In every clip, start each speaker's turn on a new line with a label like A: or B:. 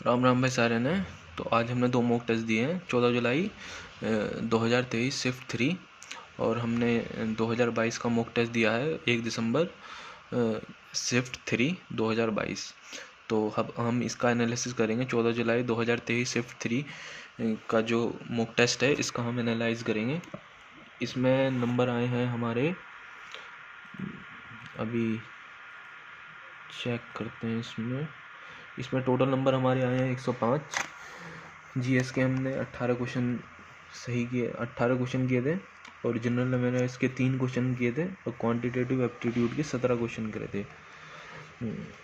A: राम राम भाई सारे ने। तो आज हमने 2 मॉक टेस्ट दिए हैं। 14 जुलाई 2023 शिफ्ट 3 और हमने 2022 का मॉक टेस्ट दिया है 1 दिसंबर शिफ्ट 3 2022। तो अब हम इसका एनालिसिस करेंगे। 14 जुलाई 2023 शिफ्ट 3 का जो मॉक टेस्ट है इसका हम एनालाइज करेंगे। इसमें नंबर आए हैं हमारे, अभी चेक करते हैं। इसमें टोटल नंबर हमारे आए हैं 105। जीएस के हमने 18 क्वेश्चन सही किए, 18 क्वेश्चन किए थे और जनरल अवेयरनेस के 3 क्वेश्चन किए थे और क्वांटिटेटिव एप्टीट्यूड के 17 क्वेश्चन करे थे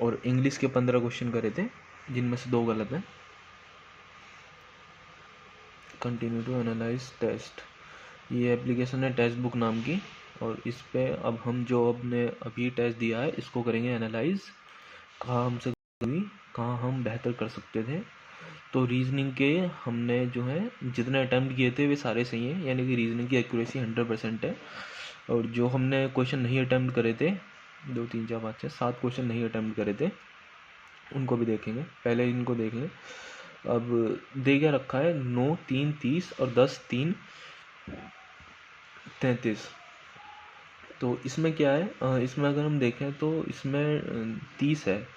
A: और इंग्लिश के 15 क्वेश्चन करे थे जिनमें से 2 गलत हैं। कंटिन्यू टू एनालाइज टेस्ट, ये एप्लीकेशन है टेस्ट बुक नाम की और इस पे अब हम जो अपने अभी टेस्ट दिया है इसको करेंगे एनालाइज। कहाँ हमसे हुई, कहाँ हम बेहतर कर सकते थे। तो रीजनिंग के हमने जो है जितने अटैम्प्ट किए थे वे सारे सही हैं, यानी कि रीजनिंग की एक्यूरेसी 100% है। और जो हमने क्वेश्चन नहीं अटैम्प्ट करे थे, 2 3 4 5 6 7 क्वेश्चन नहीं अटैम्प्ट करे थे, उनको भी देखेंगे। पहले इनको देख लें। अब दे क्या रखा है, 9 3 30 और 10 3 33। तो इसमें क्या है, इसमें अगर हम देखें तो इसमें 30 है।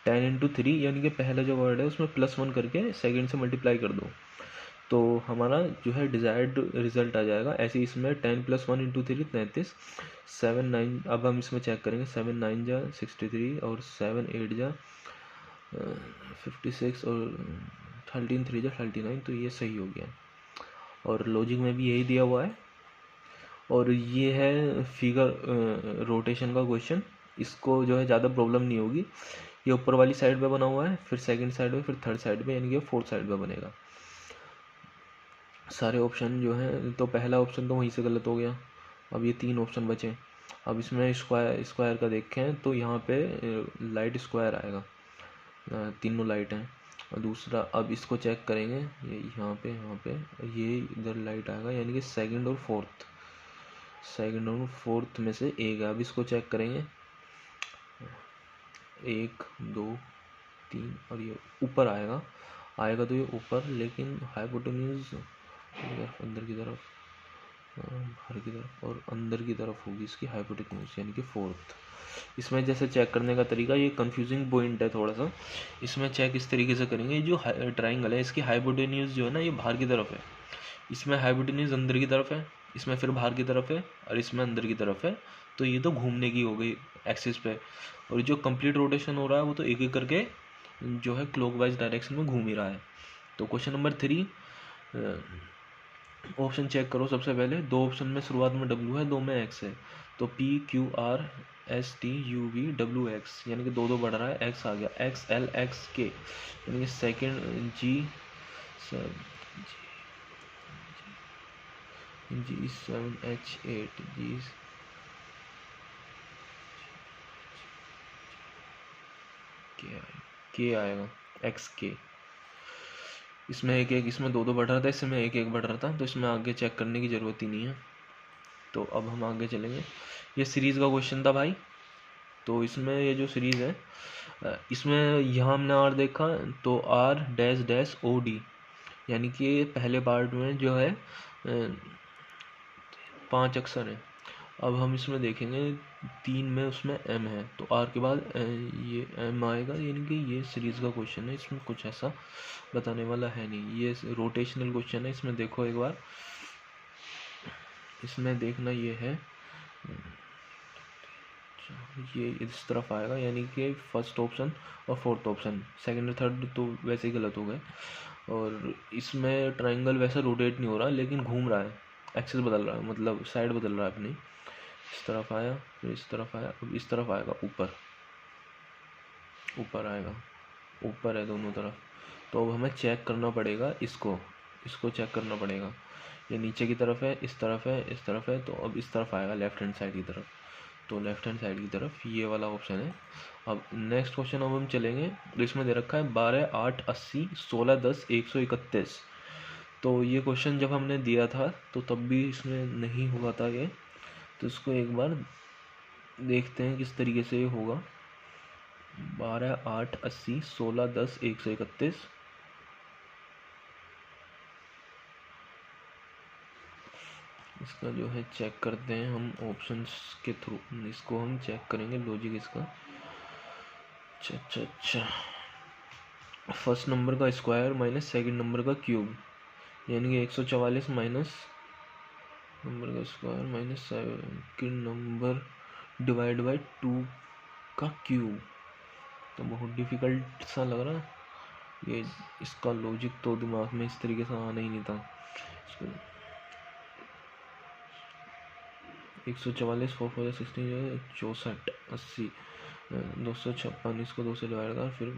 A: 10 इंटू 3 यानी कि पहला जो वर्ड है उसमें +1 करके सेकंड से मल्टीप्लाई कर दो तो हमारा जो है डिज़ायर्ड रिजल्ट आ जाएगा। ऐसे इसमें 10 + 1 इंटू 3 33, 7 9। अब हम इसमें चेक करेंगे, 7 9 जा 63 और 7 8 जा 56 और 13 3 जा 39। तो ये सही हो गया और लॉजिक में भी यही दिया हुआ है। और ये है फिगर रोटेशन का क्वेश्चन। इसको जो है ज़्यादा प्रॉब्लम नहीं होगी। ये ऊपर वाली साइड पे बना हुआ है, फिर सेकंड साइड पे, फिर थर्ड साइड पे, यानी कि फोर्थ साइड पे बनेगा। सारे ऑप्शन जो हैं, तो पहला ऑप्शन तो वहीं से गलत हो गया। अब ये 3 ऑप्शन बचे। अब इसमें स्क्वायर का देखें तो यहाँ पे लाइट स्क्वायर आएगा, तीनों लाइट हैं। और दूसरा अब इसको चेक करेंगे, ये यहाँ पे ये इधर लाइट आएगा, यानी कि सेकंड और फोर्थ में से एक है। अब इसको चेक करेंगे, 1 2 3 और ये ऊपर आएगा तो ये ऊपर, लेकिन हाइपोटेन्यूज अंदर की तरफ, बाहर की तरफ और अंदर की तरफ होगी इसकी हाइपोटेन्यूज, यानी कि फोर्थ। इसमें जैसे चेक करने का तरीका, ये कंफ्यूजिंग पॉइंट है थोड़ा सा। इसमें चेक इस तरीके से करेंगे, जो ट्राइंगल है इसकी हाइपोटेन्यूज जो है ना ये बाहर की तरफ है, इसमें हाइपोटेन्यूज अंदर की तरफ है, इसमें फिर बाहर की तरफ है और इसमें अंदर की तरफ है। तो ये तो घूमने की हो गई एक्सिस पे, और जो कंप्लीट रोटेशन हो रहा है वो तो एक एक करके जो है क्लॉकवाइज डायरेक्शन में घूम ही रहा है। तो क्वेश्चन नंबर 3, ऑप्शन चेक करो। सबसे पहले 2 ऑप्शन में शुरुआत में W है, 2 में X है। तो PQRSTUVWX, यानी कि 2 बढ़ रहा है, X आ गया, XLXK, यानी कि सेकेंड G7H8 K आएगा, XK। इसमें इसमें 2 बढ़ रहा था, इसमें 1 बढ़ रहा था, तो इसमें आगे चेक करने की ज़रूरत ही नहीं है। तो अब हम आगे चलेंगे। ये सीरीज़ का क्वेश्चन था भाई। तो इसमें ये जो सीरीज़ है, इसमें यहाँ हमने R देखा तो R-OD, यानी कि पहले पार्ट में जो है 5 अक्षर हैं। अब हम इसमें देखेंगे 3 में उसमें M है, तो R के बाद ये M आएगा, यानी कि ये सीरीज़ का क्वेश्चन है। इसमें कुछ ऐसा बताने वाला है नहीं, ये रोटेशनल क्वेश्चन है। इसमें देखो एक बार, इसमें देखना ये है, ये इस तरफ आएगा, यानी कि फर्स्ट ऑप्शन और फोर्थ ऑप्शन, सेकंड और थर्ड तो वैसे ही गलत हो गए। और इसमें ट्रायंगल वैसे रोटेट नहीं हो रहा, लेकिन घूम रहा है, एक्सिस बदल रहा है, मतलब साइड बदल रहा है अपनी। इस तरफ आया, फिर इस तरफ आया, अब इस तरफ आएगा, ऊपर आएगा, ऊपर है दोनों तरफ। तो अब हमें चेक करना पड़ेगा, इसको चेक करना पड़ेगा। ये नीचे की तरफ है, इस तरफ है, इस तरफ है, तो अब इस तरफ आएगा, लेफ्ट हैंड साइड की तरफ। तो लेफ्ट हैंड साइड की तरफ ये वाला ऑप्शन है। अब नेक्स्ट क्वेश्चन अब हम चलेंगे, तो इसमें दे रखा है 12 8 80 16 10 131। तो ये क्वेश्चन जब हमने दिया था तो तब भी इसमें नहीं हुआ था ये, तो इसको एक बार देखते हैं किस तरीके से ये होगा। 12 8 80 16 10 131, इसका जो है चेक करते हैं हम ऑप्शंस के थ्रू, इसको हम चेक करेंगे लॉजिक इसका। अच्छा, फर्स्ट नंबर का स्क्वायर माइनस सेकंड नंबर का क्यूब, यानी कि 144 माइनस नंबर का square minus second number divide by 2 का क्यूब। तो बहुत डिफ़िकल्ट सा लग रहा है ये, इसका लॉजिक तो दिमाग में इस तरीके से आना ही नहीं था। 144 4 4 16 64 80 256, इसको 2 से डिवाइड कर, फिर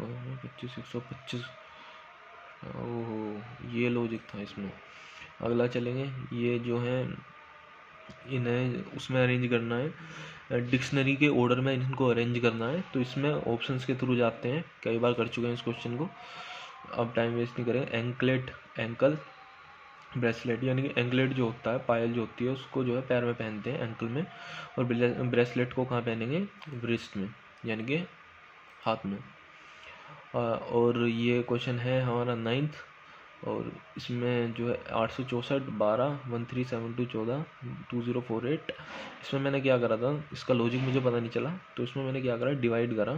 A: 25 125। ओहो, ये लॉजिक था इसमें। अगला चलेंगे, ये जो है इन्हें उसमें अरेंज करना है, डिक्शनरी के ऑर्डर में इनको अरेंज करना है। तो इसमें ऑप्शंस के थ्रू जाते हैं, कई बार कर चुके हैं इस क्वेश्चन को, अब टाइम वेस्ट नहीं करेंगे। एंकलेट, एंकल, ब्रेसलेट, यानी कि एंकलेट जो होता है, पायल जो होती है, उसको जो है पैर में पहनते हैं एंकल में, और ब्रेसलेट को कहाँ पहनेंगे, रिस्ट में, यानी कि हाथ में। और ये क्वेश्चन है हमारा 9th, और इसमें जो है 864 12 1372 14 2048। इसमें मैंने क्या करा था, इसका लॉजिक मुझे पता नहीं चला, तो इसमें मैंने क्या करा, डिवाइड करा।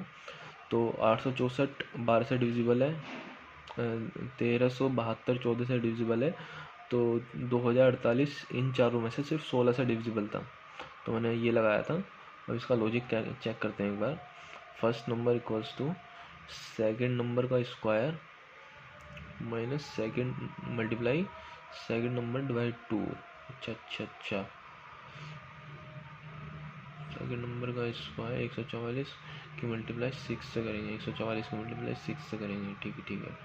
A: तो 864 12 से डिविजिबल है, 1372 14 से डिविजिबल है, तो 2048 इन चारों में से सिर्फ 16 से डिविजिबल था, तो मैंने ये लगाया था। अब इसका लॉजिक क्या चेक करते हैं एक बार। First number equals to second number का square minus second multiply second number divide 2। अच्छा, सेकेंड नंबर का स्क्वायर 144 की मल्टीप्लाई 6 से करेंगे, 144 की मल्टीप्लाई 6 से करेंगे। ठीक है,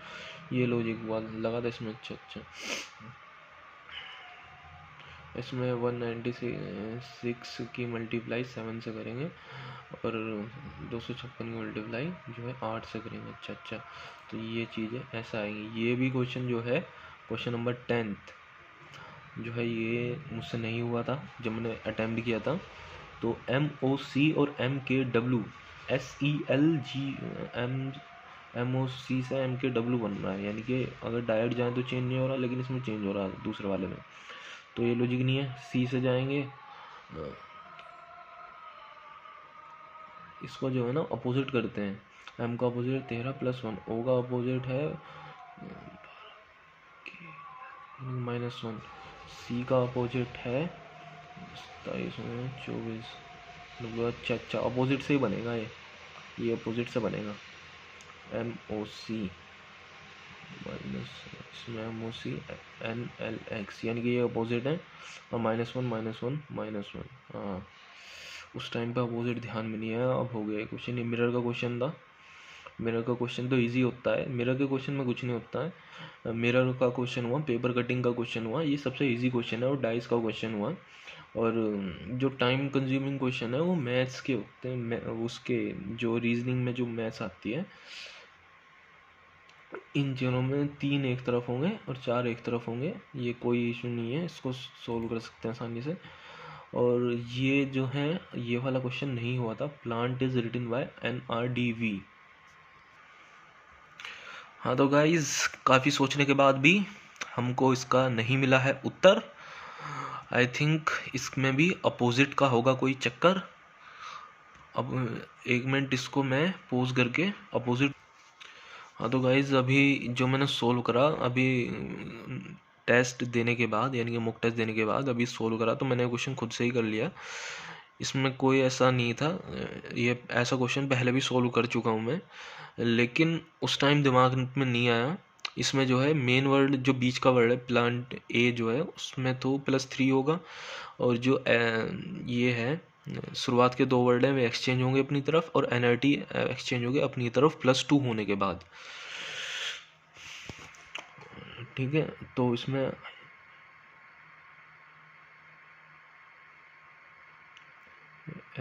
A: ये लॉजिक लगा था इसमें। अच्छा, इसमें 196 की मल्टीप्लाई 7 से करेंगे, और 256 की मल्टीप्लाई जो है 8 से करेंगे। अच्छा, तो ये चीज़ें ऐसा आएंगी। ये भी क्वेश्चन जो है, क्वेश्चन नंबर 10th जो है, ये मुझसे नहीं हुआ था जब मैंने अटैम्प्ट किया था। तो MOC और MKW, SELG, MOC से MKW बन रहा है, यानी कि अगर डायरेक्ट जाए तो चेंज नहीं हो रहा, लेकिन इसमें चेंज हो रहा है दूसरे वाले में, तो ये लॉजिक नहीं है। सी से जाएंगे, इसको जो है ना अपोजिट करते हैं। एम का अपोजिट 13 + 1, ओ का अपोजिट है -1, सी का अपोजिट है 27 में 24। अच्छा, अपोजिट से ही बनेगा ये अपोजिट से बनेगा। MOC माइनस, इसमें MOC NLX, यानी कि ये अपोजिट है, और -1 -1 हाँ, उस टाइम पे अपोजिट ध्यान में नहीं आया, अब हो गया क्वेश्चन। ये मिरर का क्वेश्चन था। मिरर का क्वेश्चन तो इजी होता है, मिरर के क्वेश्चन में कुछ नहीं होता है। मिरर का क्वेश्चन हुआ, पेपर कटिंग का क्वेश्चन हुआ, ये सबसे इजी क्वेश्चन है, और डाइस का क्वेश्चन हुआ। और जो टाइम कंज्यूमिंग क्वेश्चन है वो मैथ्स के होते हैं, उसके जो रीजनिंग में जो मैथ्स आती है, इन तीनों में 3 एक तरफ होंगे और 4 एक तरफ होंगे, ये कोई इशू नहीं है, इसको सोल्व कर सकते हैं आसानी से। और ये जो है, ये वाला क्वेश्चन नहीं हुआ था, plant is written by NRDV। हाँ तो गाइज, काफ़ी सोचने के बाद भी हमको इसका नहीं मिला है उत्तर। आई थिंक इसमें भी अपोजिट का होगा कोई चक्कर। अब 1 मिनट इसको मैं पॉज करके अपोजिट। हाँ तो गाइज, अभी जो मैंने सोल्व करा, अभी टेस्ट देने के बाद, यानी कि मॉक टेस्ट देने के बाद अभी सोल्व करा, तो मैंने क्वेश्चन खुद से ही कर लिया। इसमें कोई ऐसा नहीं था, ये ऐसा क्वेश्चन पहले भी सोल्व कर चुका हूँ मैं, लेकिन उस टाइम दिमाग में नहीं आया। इसमें जो है मेन वर्ड, जो बीच का वर्ड है प्लांट ए जो है, उसमें तो +3 होगा, और जो ये है शुरुआत के 2 वर्ड हैं वे एक्सचेंज होंगे अपनी तरफ, और NRT एक्सचेंज होंगे अपनी तरफ +2 होने के बाद। ठीक है, तो इसमें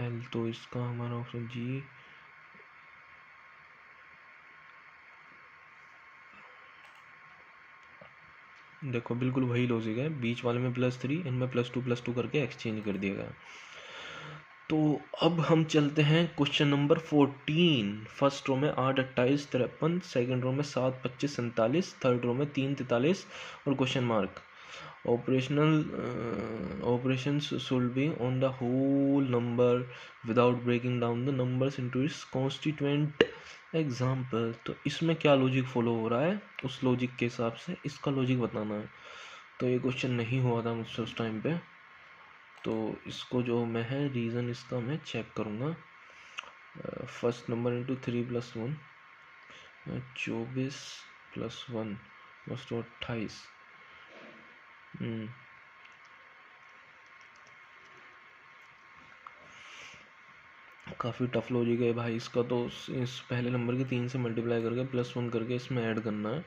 A: L, तो इसका हमारा ऑप्शन जी। देखो बिल्कुल वही लॉजिक है, बीच वाले में +3, इनमें +2 करके एक्सचेंज कर दिया गया। तो अब हम चलते हैं क्वेश्चन नंबर 14। फर्स्ट रो में 8 28 53, सेकेंड रो में 7 25 47, थर्ड रो में 3 43 और question mark. Operations should be on the whole number without breaking down the numbers into its constituent example। तो इसमें क्या लॉजिक फॉलो हो रहा है, उस लॉजिक के हिसाब से इसका लॉजिक बताना है। तो ये क्वेश्चन नहीं हुआ था मुझसे उस टाइम पे, तो इसको जो मैं है रीज़न इसका मैं चेक करूँगा। First number into 3+1, 24 + 1 = 28। काफ़ी टफ लॉजिक है भाई इसका। तो इस पहले नंबर के 3 से मल्टीप्लाई करके +1 करके इसमें ऐड करना है,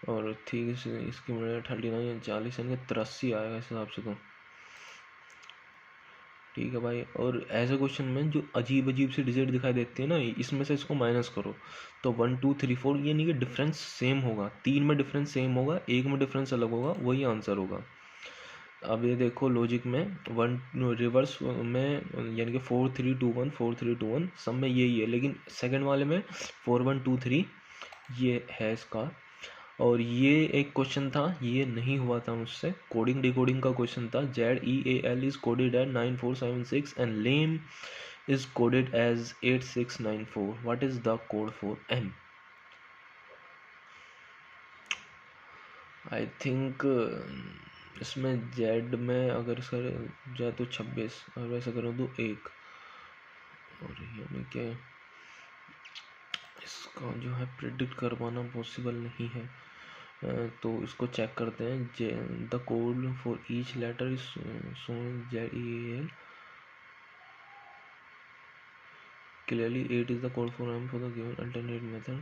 A: और ठीक है इसकी 39 40 यानी 83 आएगा इस हिसाब से। तो ठीक है भाई। और ऐसे क्वेश्चन में जो अजीब अजीब सी डिजिट दिखाई देती है ना, इसमें से इसको माइनस करो तो 1 2 3 4 ये नहीं कि डिफरेंस सेम होगा, 3 में डिफरेंस सेम होगा, 1 में डिफरेंस अलग होगा, वही आंसर होगा। अब ये देखो लॉजिक में 1 रिवर्स में यानी कि 4 3 2 1 4 3 2 1 सब में यही है, लेकिन सेकंड वाले में 4 1 2 3 ये है इसका। और ये एक क्वेश्चन था, ये नहीं हुआ था मुझसे, कोडिंग डिकोडिंग का क्वेश्चन था। ZEAL is coded at 9476 and LEAM is coded as 8694। What is the code for M? I think इसमें Z में अगर सर जाए तो 26, और वैसे करूँ तो 1, और यानी कि इसका जो है प्रिडिक्ट कर पाना पॉसिबल नहीं है। तो इसको चेक करते हैं। The code for each letter is shown ZEAL clearly 8 is the code for M for the given alternate method।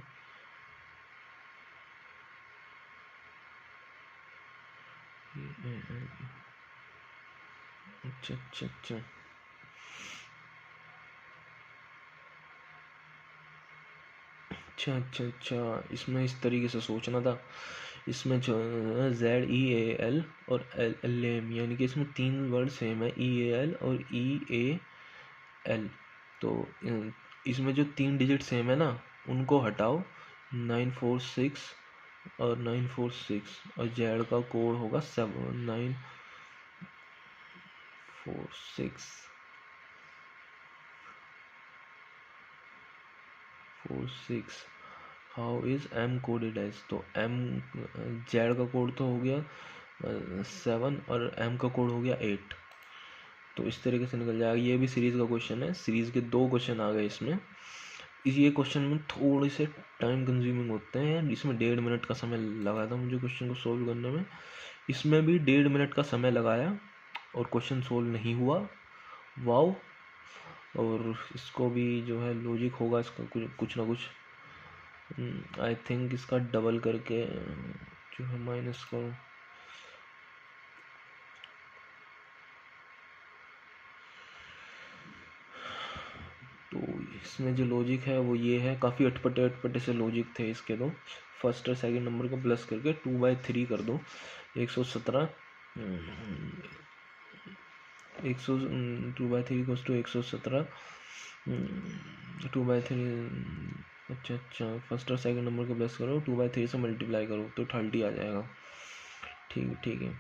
A: अच्छा अच्छा अच्छा अच्छा अच्छा अच्छा, इसमें इस तरीके से सोचना था। इसमें जो ZEAL और LAM यानी कि इसमें 3 वर्ड सेम है, EAL और EAL। तो इसमें जो 3 डिजिट सेम है ना, उनको हटाओ, 946 और 946, और जेड का कोड होगा 7946। How is M coded as? तो M जेड का कोड तो हो गया 7 और M का कोड हो गया 8। तो इस तरीके से निकल जाएगा। ये भी सीरीज़ का क्वेश्चन है, सीरीज़ के 2 क्वेश्चन आ गए इसमें। ये क्वेश्चन में थोड़े से टाइम कंज्यूमिंग होते हैं, इसमें 1.5 मिनट का समय लगा था मुझे क्वेश्चन को सोल्व करने में। इसमें भी 1.5 मिनट का समय लगाया और क्वेश्चन सोल्व नहीं हुआ। वाओ। और इसको भी जो है लॉजिक होगा इसका कुछ ना कुछ। आई थिंक इसका डबल करके जो है माइनस करो, तो इसमें जो लॉजिक है वो ये है। काफ़ी अटपटे अटपटे से लॉजिक थे इसके। तो फर्स्ट और सेकंड नंबर को प्लस करके 2/3 कर दो, 117 2/3 = 117 2/3। अच्छा अच्छा, फर्स्ट और सेकंड नंबर को प्लस करो, 2/3 से मल्टीप्लाई करो तो 30 आ जाएगा। ठीक है ठीक है।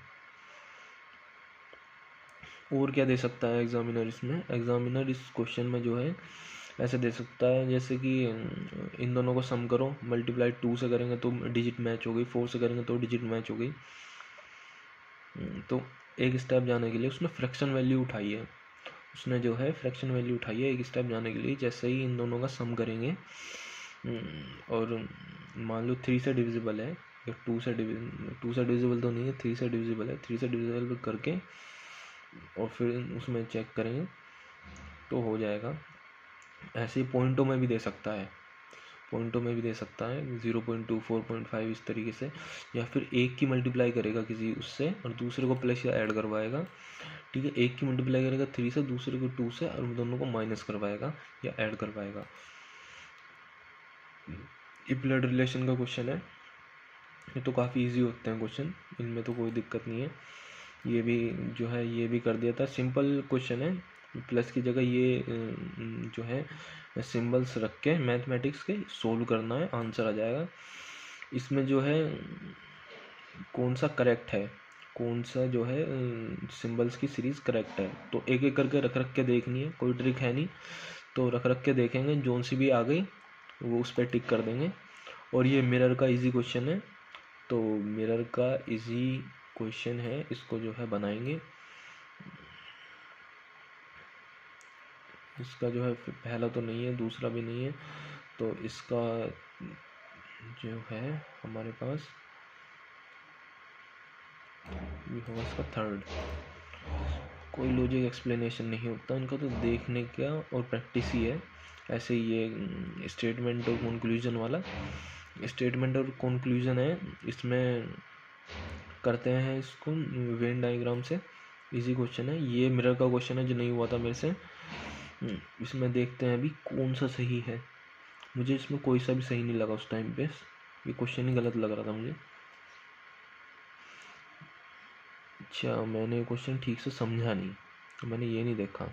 A: और क्या दे सकता है एग्जामिनर इसमें? एग्जामिनर इस क्वेश्चन में जो है ऐसे दे सकता है जैसे कि इन दोनों को सम करो, मल्टीप्लाई 2 से करेंगे तो डिजिट मैच हो गई, 4 से करेंगे तो डिजिट मैच हो गई। तो एक स्टेप जाने के लिए उसने फ्रैक्शन वैल्यू उठाई है, उसने जो है फ्रैक्शन वैल्यू उठाई है एक स्टेप जाने के लिए। जैसे ही इन दोनों का सम करेंगे और मान लो 3 से डिविजिबल है या 2 से डिविजिबल तो नहीं है, 3 से डिविजिबल है, 3 से डिविजिबल करके और फिर उसमें चेक करेंगे तो हो जाएगा। ऐसे ही पॉइंटों में भी दे सकता है, पॉइंटों में भी दे सकता है 0.2 4.5 इस तरीके से। या फिर एक की मल्टीप्लाई करेगा किसी उससे और दूसरे को प्लस या ऐड करवाएगा। ठीक है, एक की मल्टीप्लाई करेगा 3 से, दूसरे को 2 से, और दोनों को माइनस करवाएगा या ऐड करवाएगा। ये ब्लड रिलेशन का क्वेश्चन है। ये तो काफ़ी इजी होते हैं क्वेश्चन, इनमें तो कोई दिक्कत नहीं है। ये भी जो है ये भी कर दिया था, सिंपल क्वेश्चन है। प्लस की जगह ये जो है सिंबल्स रख के मैथमेटिक्स के सोल्व करना है, आंसर आ जाएगा। इसमें जो है कौन सा करेक्ट है, कौन सा जो है सिंबल्स की सीरीज़ करेक्ट है। तो एक एक करके रख रख के देखनी है, कोई ट्रिक है नहीं। तो रख रख के देखेंगे, जोन सी भी आ गई वो उस पर टिक कर देंगे। और ये मिरर का इजी क्वेश्चन है, तो मिरर का इजी क्वेश्चन है, इसको जो है बनाएंगे। इसका जो है पहला तो नहीं है, दूसरा भी नहीं है, तो इसका जो है हमारे पास ये होगा इसका थर्ड। कोई लॉजिक एक्सप्लेनेशन नहीं होता इनका, तो देखने का और प्रैक्टिस ही है। ऐसे ये स्टेटमेंट और कंक्लूजन वाला, स्टेटमेंट और कंक्लूजन है, इसमें करते हैं इसको वेन डायग्राम से। इजी क्वेश्चन है, ये मिरर का क्वेश्चन है जो नहीं हुआ था मेरे से। इसमें देखते हैं अभी कौन सा सही है। मुझे इसमें कोई सा भी सही नहीं लगा उस टाइम पे, ये क्वेश्चन ही गलत लग रहा था मुझे। अच्छा, मैंने क्वेश्चन ठीक से समझा नहीं, तो मैंने ये नहीं देखा।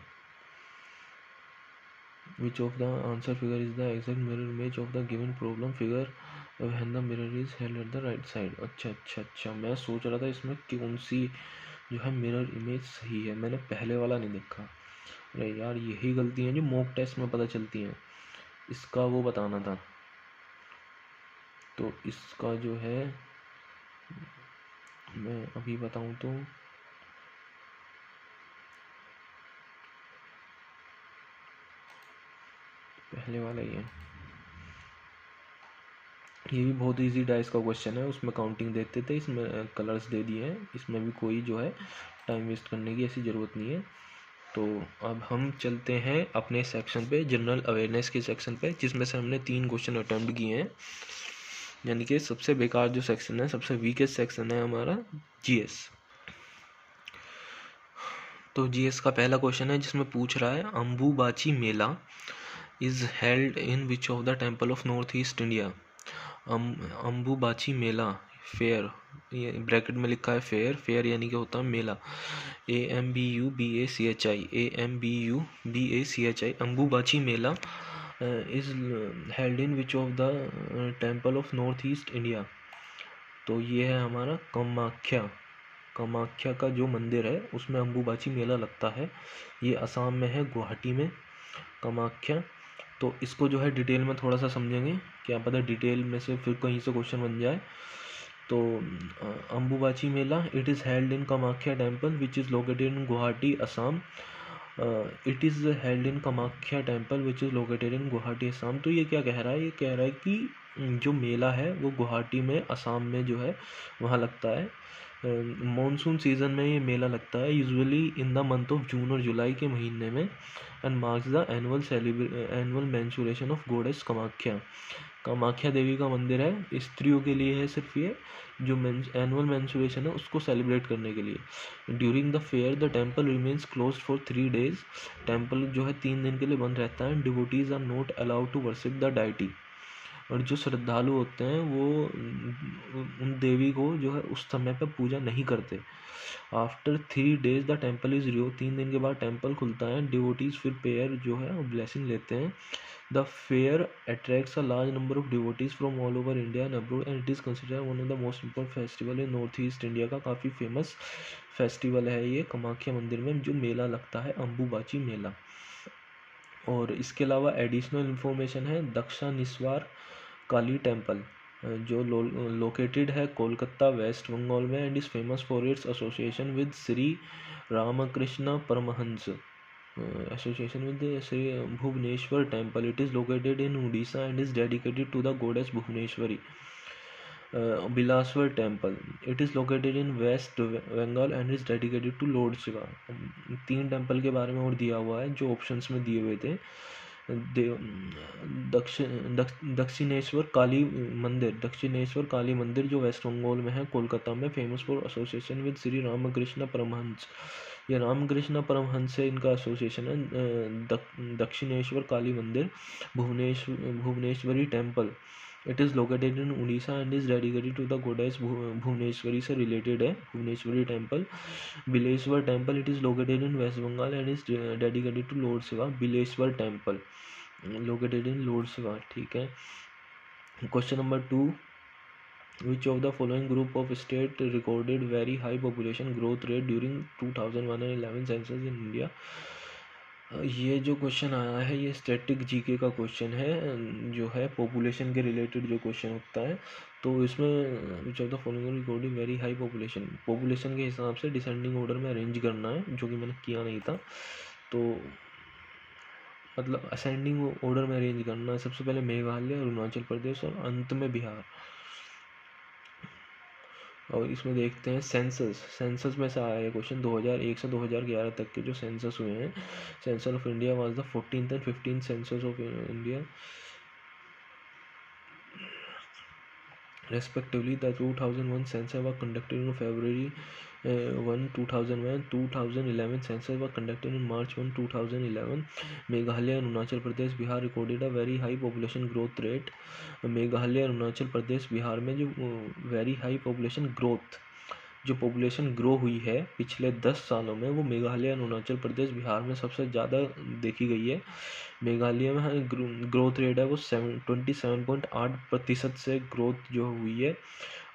A: विच of the answer figure is the exact mirror image of the given problem figure when the mirror is held at the right side. अच्छा, मैं सोच रहा था इसमें कौन सी जो है मिरर इमेज सही है, मैंने पहले वाला नहीं देखा। अरे यार, यही गलती है जो मॉक टेस्ट में पता चलती हैं, इसका वो बताना था। तो इसका जो है मैं अभी बताऊं तो पहले वाला ही है। ये भी बहुत इजी डाइस का क्वेश्चन है, उसमें काउंटिंग देते थे, इसमें कलर्स दे दिए हैं, इसमें भी कोई जो है टाइम वेस्ट करने की ऐसी ज़रूरत नहीं है। तो अब हम चलते हैं अपने सेक्शन पे, जनरल अवेयरनेस के सेक्शन पे, जिसमें से हमने 3 क्वेश्चन अटैम्प्ट किए हैं। यानी कि सबसे बेकार जो सेक्शन है, सबसे वीकेस्ट सेक्शन है हमारा जीएस। तो जीएस का पहला क्वेश्चन है जिसमें पूछ रहा है Ambubachi Mela is held in which of the temple of north east India. Ambubachi Mela, fair, ये ब्रैकेट में लिखा है फेयर, फेयर यानी कि होता है मेला, AMBUBACHI Ambubachi Mela is held in which of the temple of north east India. तो ये है हमारा कामाख्या का जो मंदिर है उसमें अंबुबाची मेला लगता है। ये असम में है, गुवाहाटी में, कामाख्या। तो इसको जो है डिटेल में थोड़ा सा समझेंगे, क्या पता डिटेल में से फिर कहीं से क्वेश्चन बन जाए। तो Ambubachi Mela, it is held in Kamakhya temple which is located in Guwahati Assam. It is held in Kamakhya temple which is located in Guwahati Assam. तो ये क्या कह रहा है, ये कह रहा है कि जो मेला है वो गुवाहाटी में, असम में जो है वहाँ लगता है। मॉनसून सीज़न में ये मेला लगता है, usually in the month of June और जुलाई के महीने में, and marks the annual menstruation of goddess Kamakhya. Kamakhya Devi का मंदिर है, स्त्रियों के लिए है सिर्फ ये, जो एनुअल मेंस्ट्रुएशन है उसको सेलिब्रेट करने के लिए। During the fair the temple remains close for 3 days। Temple जो है 3 दिन के लिए बंद रहता है। Devotees are not allowed to worship the deity. और जो श्रद्धालु होते हैं वो उन देवी को जो है उस समय पर पूजा नहीं करते। After 3 days the temple is Rio, 3 दिन के बाद टेम्पल खुलता है। डिवोटीज फिर पेयर जो है वो ब्लेसिंग लेते हैं। The fair attracts a large number of devotees from all over India and abroad, and it is considered one of the most important festival in north east India का काफ़ी famous festival है ये कामाख्या मंदिर में जो मेला लगता है, अंबुबाची मेला। और इसके अलावा एडिशनल इन्फॉर्मेशन है, दक्षिणेश्वर काली टेम्पल जो लोकेटेड है कोलकाता वेस्ट बंगाल में, and is famous for its association with Shri Ramakrishna Paramahamsa, association with the Sri Bhubaneswar temple. It is located in Odisha and is dedicated to the goddess Bhubaneswari. Bilaswar temple, it is located in West Bengal and is dedicated to Lord Shiva. 3 temple के बारे में और दिया हुआ है जो options में दिए हुए थे। दक्षिणेश्वर काली मंदिर, दक्षिणेश्वर काली मंदिर जो वेस्ट बंगाल में है कोलकाता में, famous for association with Shri Ramakrishna Paramahamsa. ये रामकृष्ण परमहंस से इनका एसोसिएशन है। Dakshineswar Kali Mandir, Bhubaneswari temple, it is located in Orissa and is dedicated to the goddess Bhubaneswari से रिलेटेड है, Bhubaneswari temple. Bileshwar temple, it is located in waste Bengal and is dedicated to lord Shiva. Bileshwar temple located in lord Shiva, ठीक है। Question number 2, Which of the following group of state recorded very high population growth rate during 2001 and 11 census in India? ये जो question आया है ये static GK का question है, जो है पॉपुलेशन के रिलेटेड जो क्वेश्चन होता है। तो इसमें विच of the following recording very high population के हिसाब से डिसेंडिंग ऑर्डर में अरेंज करना है, जो कि मैंने किया नहीं था। तो मतलब असेंडिंग ऑर्डर में अरेंज करना है। सबसे पहले मेघालय, अरुणाचल प्रदेश और अंत में बिहार। और इसमें देखते हैं सेंसस में से आया है क्वेश्चन। 2001 से 2011 तक के जो सेंसस हुए हैं, census of India was the 14th and 15th census of India respectively. The 2001 census was conducted on February 1, 2001. 2011 census was conducted on March 1, 2011. Meghalaya, Arunachal Pradesh, Bihar recorded a very high population growth rate. Meghalaya, Arunachal Pradesh, Bihar में जो very high population growth, जो population grow हुई है पिछले 10 सालों में, वो मेघालय, अरुणाचल प्रदेश, बिहार में सबसे ज़्यादा देखी गई है। मेघालय में ग्रोथ रेट है वो 27.8% से ग्रोथ जो हुई है।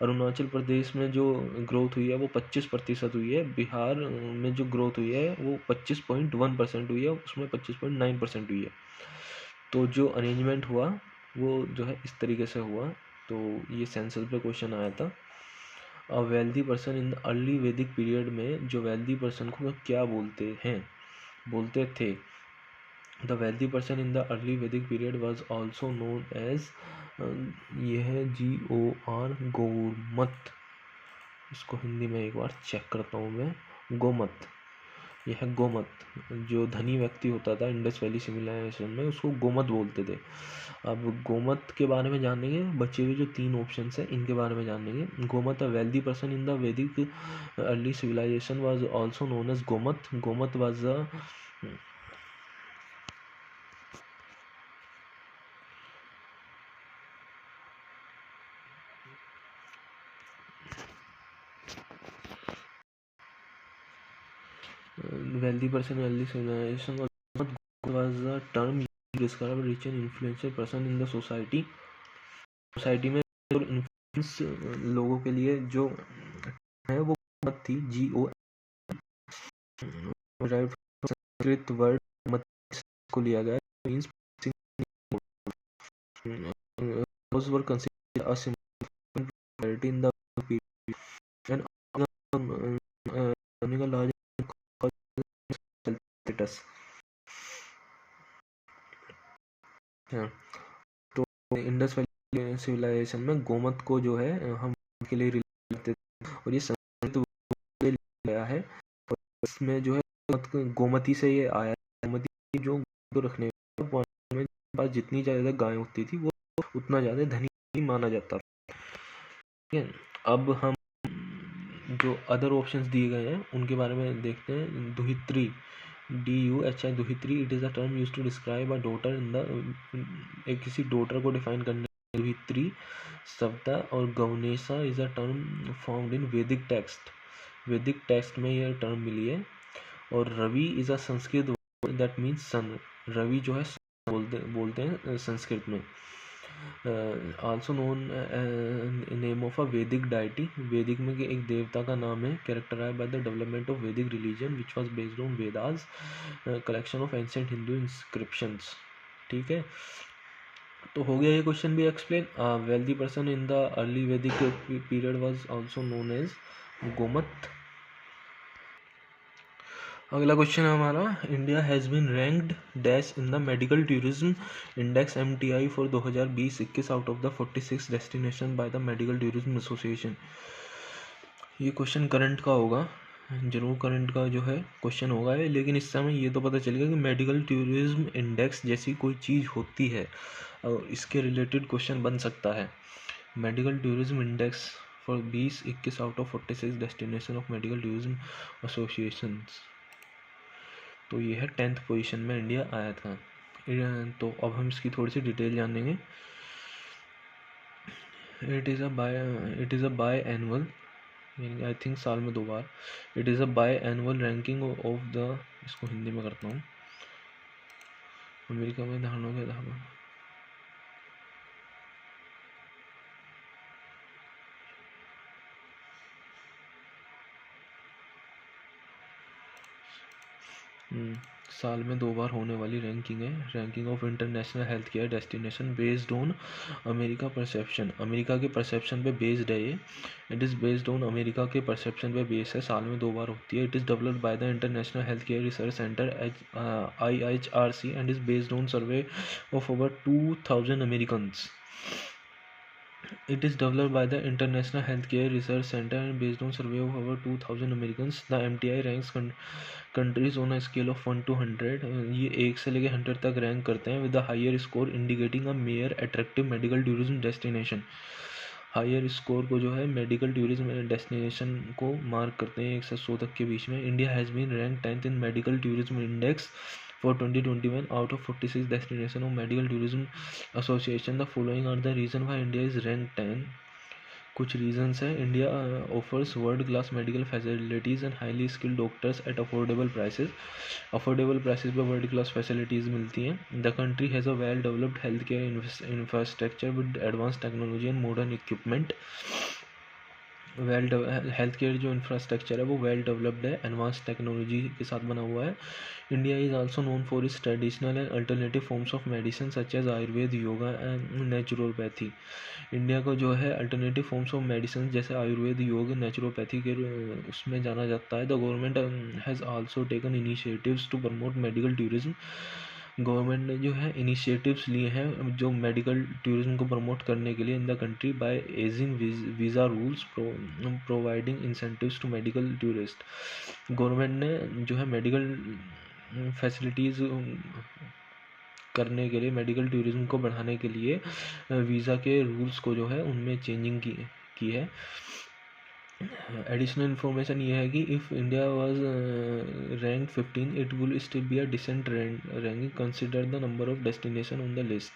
A: अरुणाचल प्रदेश में जो ग्रोथ हुई है वो 25% हुई है। बिहार में जो ग्रोथ हुई है वो 25.1% हुई है, उसमें 25.9% हुई है। तो जो अरेंजमेंट हुआ वो जो है इस तरीके से हुआ। तो ये सेंसस पे क्वेश्चन आया था। A wealthy person in the early Vedic period में जो वेल्दी पर्सन को क्या बोलते थे। The wealthy person in the early Vedic period was also known as, ये है GOR गौमत। इसको हिंदी में एक बार चेक करता हूँ मैं। गोमत, यह है गोमत। जो धनी व्यक्ति होता था इंडस वैली सिविलाइजेशन में, उसको गोमत बोलते थे। अब गोमत के बारे में जानेंगे, बचे हुए जो 3 ऑप्शन है इनके बारे में जानेंगे। Gomat, a wealthy person in the Vedic early civilization was also known as Gomat. Gomat was a wealthy person in early civilization was a term used to describe a rich and influential person in the society. Society में influence लोगों के लिए जो है वो मत थी। GO Sanskrit word मत को लिया गया, means those were considered a similarity in the period and earning a large status. तो इंडस वैली सिविलाइजेशन में गोमत को जो है हम के लिए रिलेट करते थे, और ये संस्कृत गया है। और इसमें जो है गोमती से ये आया। गोमती जो रखने में पास जितनी ज़्यादा गायें होती थी वो उतना ज़्यादा धनी माना जाता था। ठीक है, अब हम जो अदर ऑप्शंस दिए गए हैं उनके बारे में देखते हैं। Duhitri, DUHI Duhitri, it is a term use to describe a daughter in the, एक किसी डॉटर को डिफाइन करने दुहित्री शब्द। और Gavnesha is a term found in Vedic text में यह टर्म मिली है। और Ravi is a Sanskrit word that means son. Ravi जो है बोलते हैं संस्कृत में। Also known name of a Vedic deity, Vedic में एक देवता का नाम है। Characterised by the development of Vedic religion which was based on Vedas, collection of ancient Hindu inscriptions. ठीक है, तो हो गया ये क्वेश्चन भी explain. Wealthy person in the early Vedic period was also known as Gomat. अगला क्वेश्चन है हमारा, India has been ranked dash in the medical tourism index MTI for 2020-21 out of the 46 destination by the medical tourism association. ये question current का होगा, जरूर current का जो है क्वेश्चन होगा। लेकिन इस समय ये तो पता चलेगा कि मेडिकल टूरिज्म इंडेक्स जैसी कोई चीज़ होती है और इसके रिलेटेड क्वेश्चन बन सकता है। Medical tourism index for 20-21 out of 46 destination of medical tourism associations. तो ये है 10th पोजीशन में इंडिया आया था। तो अब हम इसकी थोड़ी सी डिटेल जानेंगे। It is a biannual, I think साल में 2 बार। It is a biannual ranking of the, इसको हिंदी में करता हूँ, अमेरिका में धारणों के आधार पर साल में 2 बार होने वाली रैंकिंग है, ranking of international health care destination based on America perception, America के परसेप्शन पे बेस्ड है ये। It is based on America के परसेप्शन पे बेस है, साल में 2 बार होती है। It is developed by the international health care research centre IHRC and is based on survey of over 2000 Americans. It is developed by the International Healthcare Research Center and based on survey of over 2000 Americans. The MTI ranks countries on a scale of 1 to 100. ये 1 से लेके 100 तक rank करते हैं with a higher score indicating a more attractive medical tourism destination. Higher score को जो है medical tourism destination को मार्क करते हैं 1 से 100 तक के बीच में। India has been rank 10th in medical tourism index for 2021 out of 46 destination of medical tourism association. The following are the reason why India is ranked 10. कुछ रीजंस है। India offers world class medical facilities and highly skilled doctors at affordable prices. Affordable prices पे world class facilities मिलती हैं। The country has a well developed health care infrastructure with advance technology and modern equipment. Health care जो infrastructure है वो well developed है, advance technology के साथ बना हुआ है। India is also known for its traditional and alternative forms of medicine such as Ayurveda, yoga and naturopathy. India को जो है अल्टरनेटिव फॉर्म्स ऑफ मेडिसिन जैसे आयुर्वेद, योग, नेचुरोपैथी के उसमें जाना जाता है। The government has also taken initiatives to promote medical tourism. Government ने जो है इनिशिएटिव्स लिए हैं जो मेडिकल टूरिज्म को प्रमोट करने के लिए in the country by easing visa rules, providing incentives to medical tourist. Government ने जो है मेडिकल फैसिलिटीज़ करने के लिए, मेडिकल टूरिज्म को बढ़ाने के लिए वीज़ा के रूल्स को जो है उनमें चेंजिंग की है। एडिशनल इन्फॉर्मेशन ये है कि if India was rank 15 it will still be a decent ranking consider the number of destination on the list.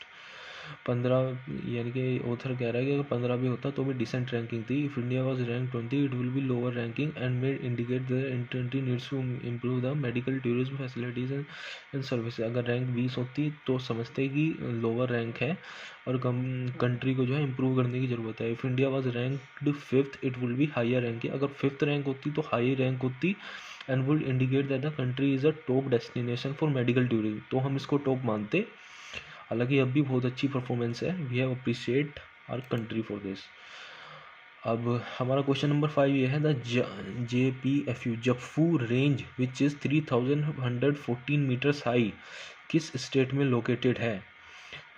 A: 15 यानी कि ऑथर कह रहा है कि अगर 15 भी होता तो भी डिसेंट रैंकिंग थी। If India was rank 20 it will be lower ranking and may indicate the country needs to improve the medical tourism facilities and service. अगर रैंक 20 होती तो समझते कि लोअर रैंक है और कंट्री को जो है इम्प्रूव करने की ज़रूरत है। If India was ranked 5th it will be higher ranking. अगर 5th रैंक होती तो हाई रैंक होती and would indicate that the country is a top destination for medical tourism. तो हम इसको टॉप मानते। हालांकि अब भी बहुत अच्छी परफॉर्मेंस है। We have appreciate our country for this. अब हमारा क्वेश्चन नंबर 5 ये है the JPFU Japfu range which is 3114 meters high किस स्टेट में लोकेटेड है।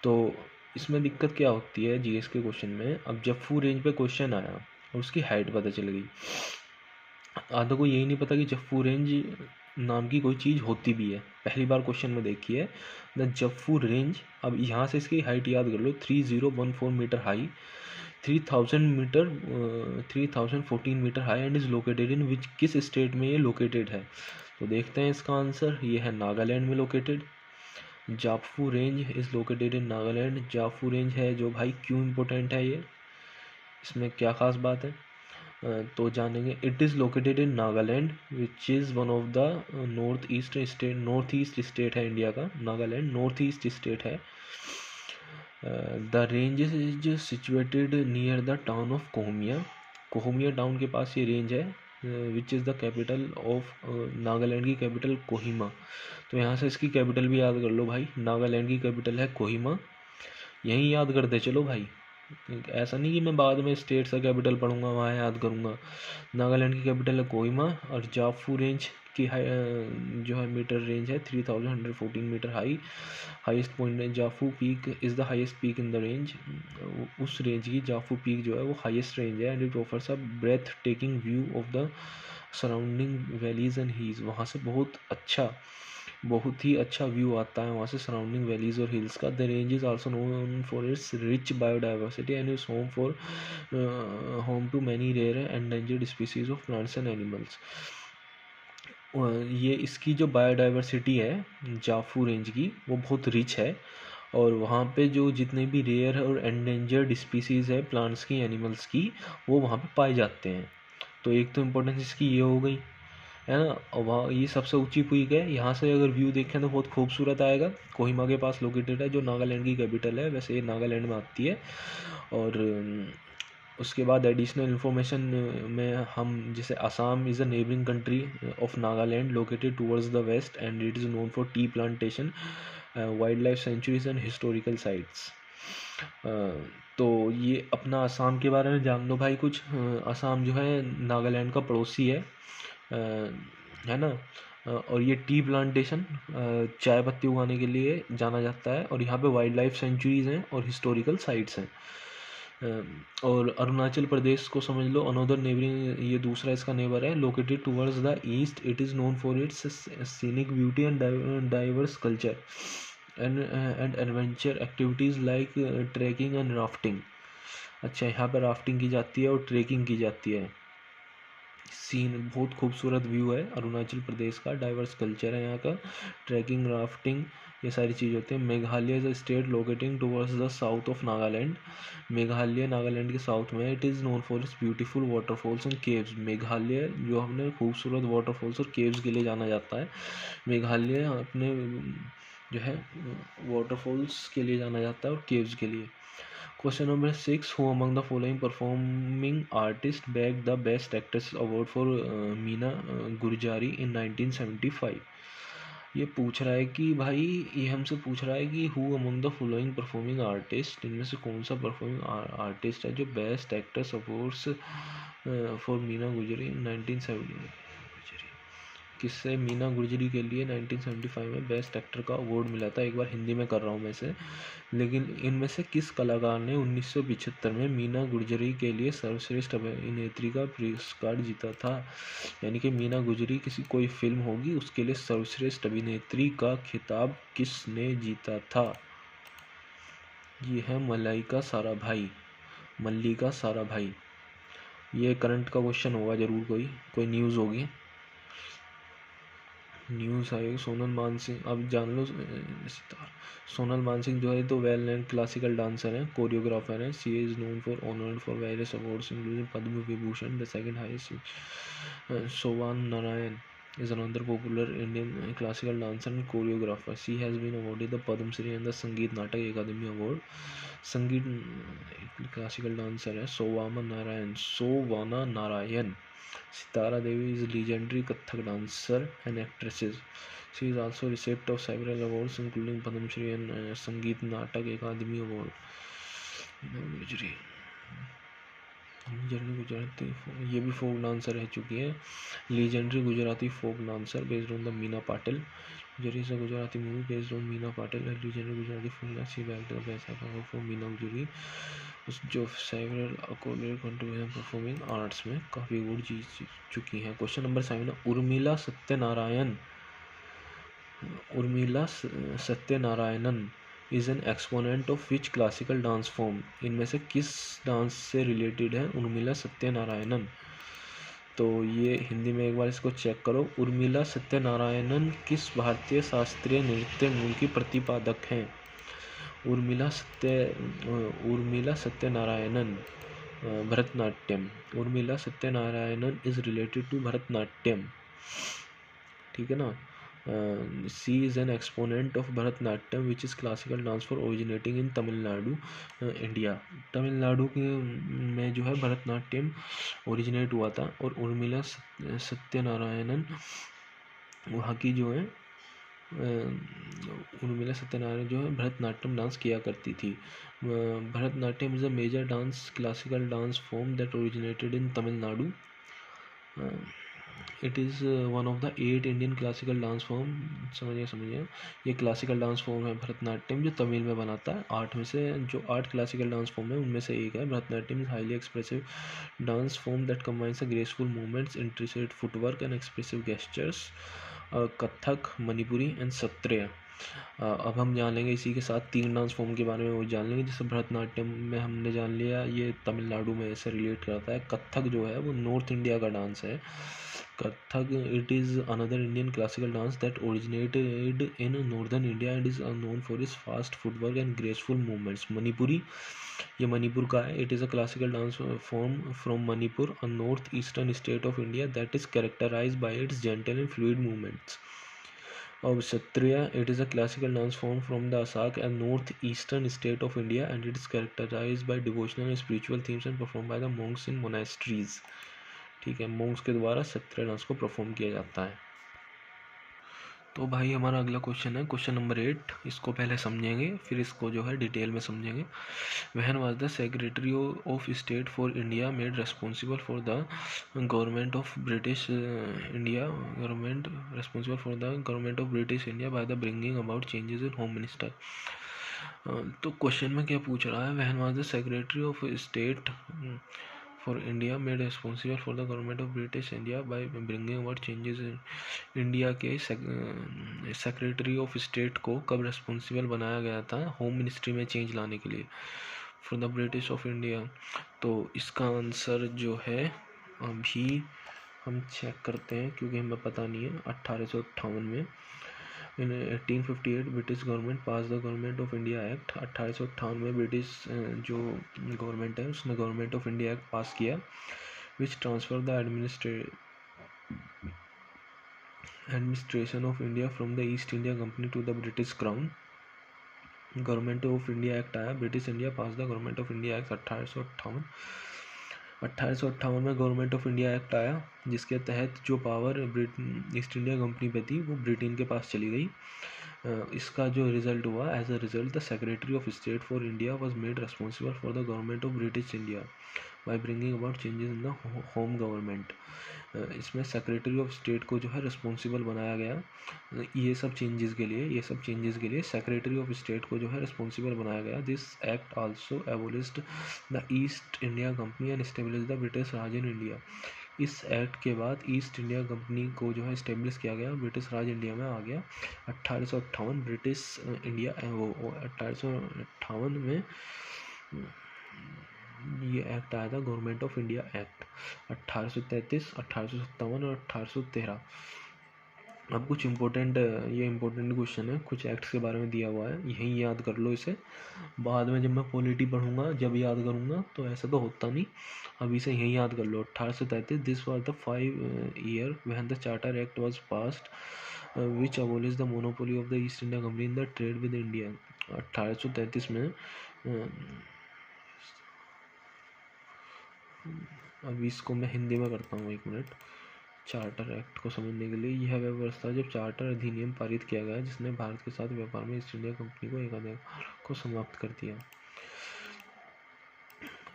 A: तो इसमें दिक्कत क्या होती है जीएस के क्वेश्चन में। अब जफू रेंज पे क्वेश्चन आया और उसकी हाइट पता चल गई। आधों को यही नहीं पता कि जफू रेंज नाम की कोई चीज़ होती भी है। पहली बार क्वेश्चन में देखी है द जफू रेंज। अब यहाँ से इसकी हाइट याद कर लो 3014 meter high, 3014 meter high and is located in which किस स्टेट में ये लोकेटेड है। तो देखते हैं इसका आंसर। ये है नागालैंड में located. Japfu range is located in Nagaland. Japfu range है जो भाई क्यों इम्पोर्टेंट है ये, इसमें क्या ख़ास बात है तो जानेंगे। It is located in Nagaland which is one of the north east state है इंडिया का। नागालैंड नॉर्थ ईस्ट स्टेट है। The range is situated near the town of Kohima. Kohima town के पास ये रेंज है which is the capital of Nagaland की capital Kohima. तो यहाँ से इसकी कैपिटल भी याद कर लो भाई। नागालैंड की कैपिटल है कोहिमा। यहीं याद करते चलो भाई, ऐसा नहीं कि मैं बाद में स्टेट का कैपिटल पढ़ूंगा वहाँ याद करूँगा। नागालैंड की कैपिटल है कोहिमा और जाफू रेंज की जो है मीटर रेंज है 3114 मीटर हाई। हाईएस्ट पॉइंट है Japfu peak is the highest peak in the range. उस रेंज की जाफू पीक जो है वो हाईएस्ट रेंज है and it offers a breathtaking view of the surrounding valleys and hills. वहाँ से बहुत ही अच्छा व्यू आता है वहाँ से सराउंडिंग वैलीज और हिल्स का। The range is also known for its rich biodiversity and is home to many rare and endangered species of plants and animals. ये इसकी जो बायोडाइवर्सिटी है जाफू रेंज की वो बहुत रिच है और वहाँ पे जो जितने भी रेयर और एंडेंजर्ड स्पीसीज़ है प्लांट्स की, एनिमल्स की, वो वहाँ पे पाए जाते हैं। तो एक तो इम्पोर्टेंस इसकी ये हो गई है ना। और वहाँ ये सबसे ऊंची पीक है। यहाँ से अगर व्यू देखें तो बहुत खूबसूरत आएगा। कोहिमा के पास लोकेटेड है जो नागालैंड की कैपिटल है। वैसे ये नागालैंड में आती है और उसके बाद एडिशनल इन्फॉर्मेशन में हम जैसे Assam is a neighbouring country of Nagaland located towards the west and it is known for tea plantation, wildlife sanctuaries and historical sites. तो ये अपना असम के बारे में जान लो भाई कुछ। असम जो है नागालैंड का पड़ोसी है ना। और ये टी प्लांटेशन चाय पत्ती उगाने के लिए जाना जाता है, और यहाँ पे वाइल्ड लाइफ सेंचुरीज हैं और हिस्टोरिकल साइट्स हैं। और अरुणाचल प्रदेश को समझ लो अनदर नेबरिंग, ये दूसरा इसका नेबर है, located towards the east. It is known for its scenic beauty and diverse culture and adventure activities like trekking and rafting. अच्छा, यहाँ पर राफ्टिंग की जाती है और ट्रैकिंग की जाती है। सीन बहुत खूबसूरत व्यू है अरुणाचल प्रदेश का, डाइवर्स कल्चर है यहाँ का, ट्रैकिंग राफ्टिंग ये सारी चीज़ होती है। Meghalaya is a state locating towards the south of Nagaland. Meghalaya Nagaland के साउथ में। It is known for it's beautiful waterfalls and caves. Meghalaya जो हमने खूबसूरत वाटरफॉल्स और केव्स के लिए जाना जाता है। मेघालय अपने जो है वाटरफॉल्स के लिए जाना जाता है और केव्स के लिए। Question number 6. Who among the following performing artists bagged the Best Actress Award for Meena Gurjari in 1975? ये पूछ रहा है कि भाई, ये हमसे पूछ रहा है कि who among the following performing artist, इनमें से कौन सा परफॉर्मिंग आर्टिस्ट है जो best actress awards for Meena गुजरी इन 1970, किससे मीना गुजरी के लिए 1975 में बेस्ट एक्टर का अवार्ड मिला था। एक बार हिंदी में कर रहा हूँ मैं इसे। लेकिन इनमें से किस कलाकार ने 1975 में मीना गुजरी के लिए सर्वश्रेष्ठ अभिनेत्री का पुरस्कार जीता था। यानी कि मीना गुजरी किसी कोई फिल्म होगी, उसके लिए सर्वश्रेष्ठ अभिनेत्री का खिताब किसने जीता था। ये है मल्लिका साराभाई। ये करंट का क्वेश्चन होगा जरूर, कोई न्यूज़ होगी, न्यूज़ आएगी। सोनल मानसिंह, अब जान लो सोनल मानसिंह जो है तो वेल नोन क्लासिकल डांसर है, कोरियोग्राफर है। She is known for honoured for various awards including Padma Vibhushan the second highest. Shovana Narayan is another popular Indian classical dancer and choreographer. She has been awarded the Padma Shri and the Sangeet Natak Akademi Award. संगीत classical dancer है सोवाना Narayan. Sitara Devi is legendary Kathak dancer and actresses. She is also recipient of several awards including Padma Shri and Sangeet Natak Akademi Award. Gujarati ये भी फोक dancer रह चुकी है। Legendary Gujarati folk dancer based on the Meena Patil. Gujari is a Gujarati movie based on Meena Patil. Legendary Gujarati folk dancer she backed the best for Meena Gujari जो several according contribution performing arts में काफ़ी award जीत चुकी हैं। Question number 7, Urmila Satyanarayanan is an exponent of which classical dance form. इनमें से किस dance से रिलेटेड है उर्मिला सत्यनारायणन। तो ये हिंदी में एक बार इसको चेक करो। उर्मिला सत्यनारायणन किस भारतीय शास्त्रीय नृत्य मूल की प्रतिपादक हैं। Urmila Satyanarayanan Bharatanatyam. Urmila Satyanarayanan is related to Bharatanatyam, ठीक है ना। She is an exponent of Bharatanatyam which is classical dance for originating in Tamil Nadu India. Tamil Nadu के में जो है भरतनाट्यम ओरिजिनेट हुआ था। और उर्मिला सत्यनारायणन वहाँ की जो है उर्मिला सत्यनारायण जो है भरतनाट्यम डांस किया करती थी। Bharatanatyam is a major dance classical dance form that originated in Tamil Nadu. It is one of the 8 Indian classical dance form. समझिए ये क्लासिकल डांस फॉर्म है भरतनाट्यम जो तमिल में बनाता है। 8 में से जो 8 क्लासिकल डांस फॉर्म है उनमें से एक है Bharatanatyam. Is highly expressive dance form that combines graceful movements, intricate footwork and expressive gestures. Kathak, Manipuri and Sattriya. अब हम जान लेंगे इसी के साथ 3 डांस फॉर्म के बारे में वो जान लेंगे। जैसे भरतनाट्यम में हमने जान लिया ये तमिलनाडु में ऐसे रिलेट करता है। कथक जो है वो नॉर्थ इंडिया का डांस है। Kathak it is another Indian classical dance that originated in northern India and is known for its fast footwork and graceful movements. Manipuri ये मणिपुर का है। It is a classical dance form from Manipur, a north eastern state of India that is characterised by its gentle and fluid movements. of Kshatriya. It is a classical dance form from the Assak and northeastern state of India, and it is characterized by devotional and spiritual themes and performed by the monks in monasteries. ठीक है, monks के द्वारा क्षत्रिय dance को perform किया जाता है। तो भाई हमारा अगला क्वेश्चन है क्वेश्चन नंबर 8। इसको पहले समझेंगे फिर इसको जो है डिटेल में समझेंगे। When was the secretary of state for India made responsible for the government of British India government responsible for the government of British India by the bringing about changes in home minister. तो question में क्या पूछ रहा है, when was the secretary of state for India made responsible for the government of British India by bringing about changes in India के secretary of state को कब responsible बनाया गया था होम मिनिस्ट्री में चेंज लाने के लिए for the British of India. तो इसका आंसर जो है अभी हम चेक करते हैं क्योंकि हमें पता नहीं है। 1858 में in 1858 British government pass the government of India act. 1858 में ब्रिटिश जो गवर्नमेंट है उसने government of India act pass किया which transfer the administration of India from the East India Company to the British crown. Government of India act आया, British India pass the government of India act 1858। 1858 में government of India act आया जिसके तहत जो power east India company पे थी वो Britain के पास चली गई। इसका जो रिजल्ट हुआ, as a result the secretary of state for India was made responsible for the government of British India by bringing about changes in the home government. इसमें सेक्रेटरी ऑफ स्टेट को जो है रिस्पॉन्सिबल बनाया गया ये सब changes के लिए सेक्रेटरी ऑफ स्टेट को जो है रिस्पॉन्सिबल बनाया गया। This act also एबोलिश्ड the East India company and establish the British Raj in India. इस एक्ट के बाद ईस्ट इंडिया कंपनी को जो है इस्टेब्लिश किया गया, ब्रिटिश राज इंडिया में आ गया। 1858 ब्रिटिश इंडिया वो 1858 में ये एक्ट आया था गवर्नमेंट ऑफ इंडिया एक्ट। 1833, 1857 और 1813। अब कुछ इम्पोर्टेंट क्वेश्चन है, कुछ एक्ट्स के बारे में दिया हुआ है, यही याद कर लो इसे। बाद में जब मैं पॉलिटी पढ़ूंगा जब याद करूंगा, तो ऐसा तो होता नहीं, अभी से यही याद कर लो। 1833 this was the 5 year when the charter act was passed which abolish the monopoly of the East India company in the trade with India. 1833 में अभी इसको मैं हिंदी में करता हूँ, 1 मिनट। चार्टर एक्ट को समझने के लिए, यह व्यवस्था जब चार्टर अधिनियम पारित किया गया जिसने भारत के साथ व्यापार में ईस्ट इंडिया कंपनी को एकाधिकार को समाप्त कर दिया।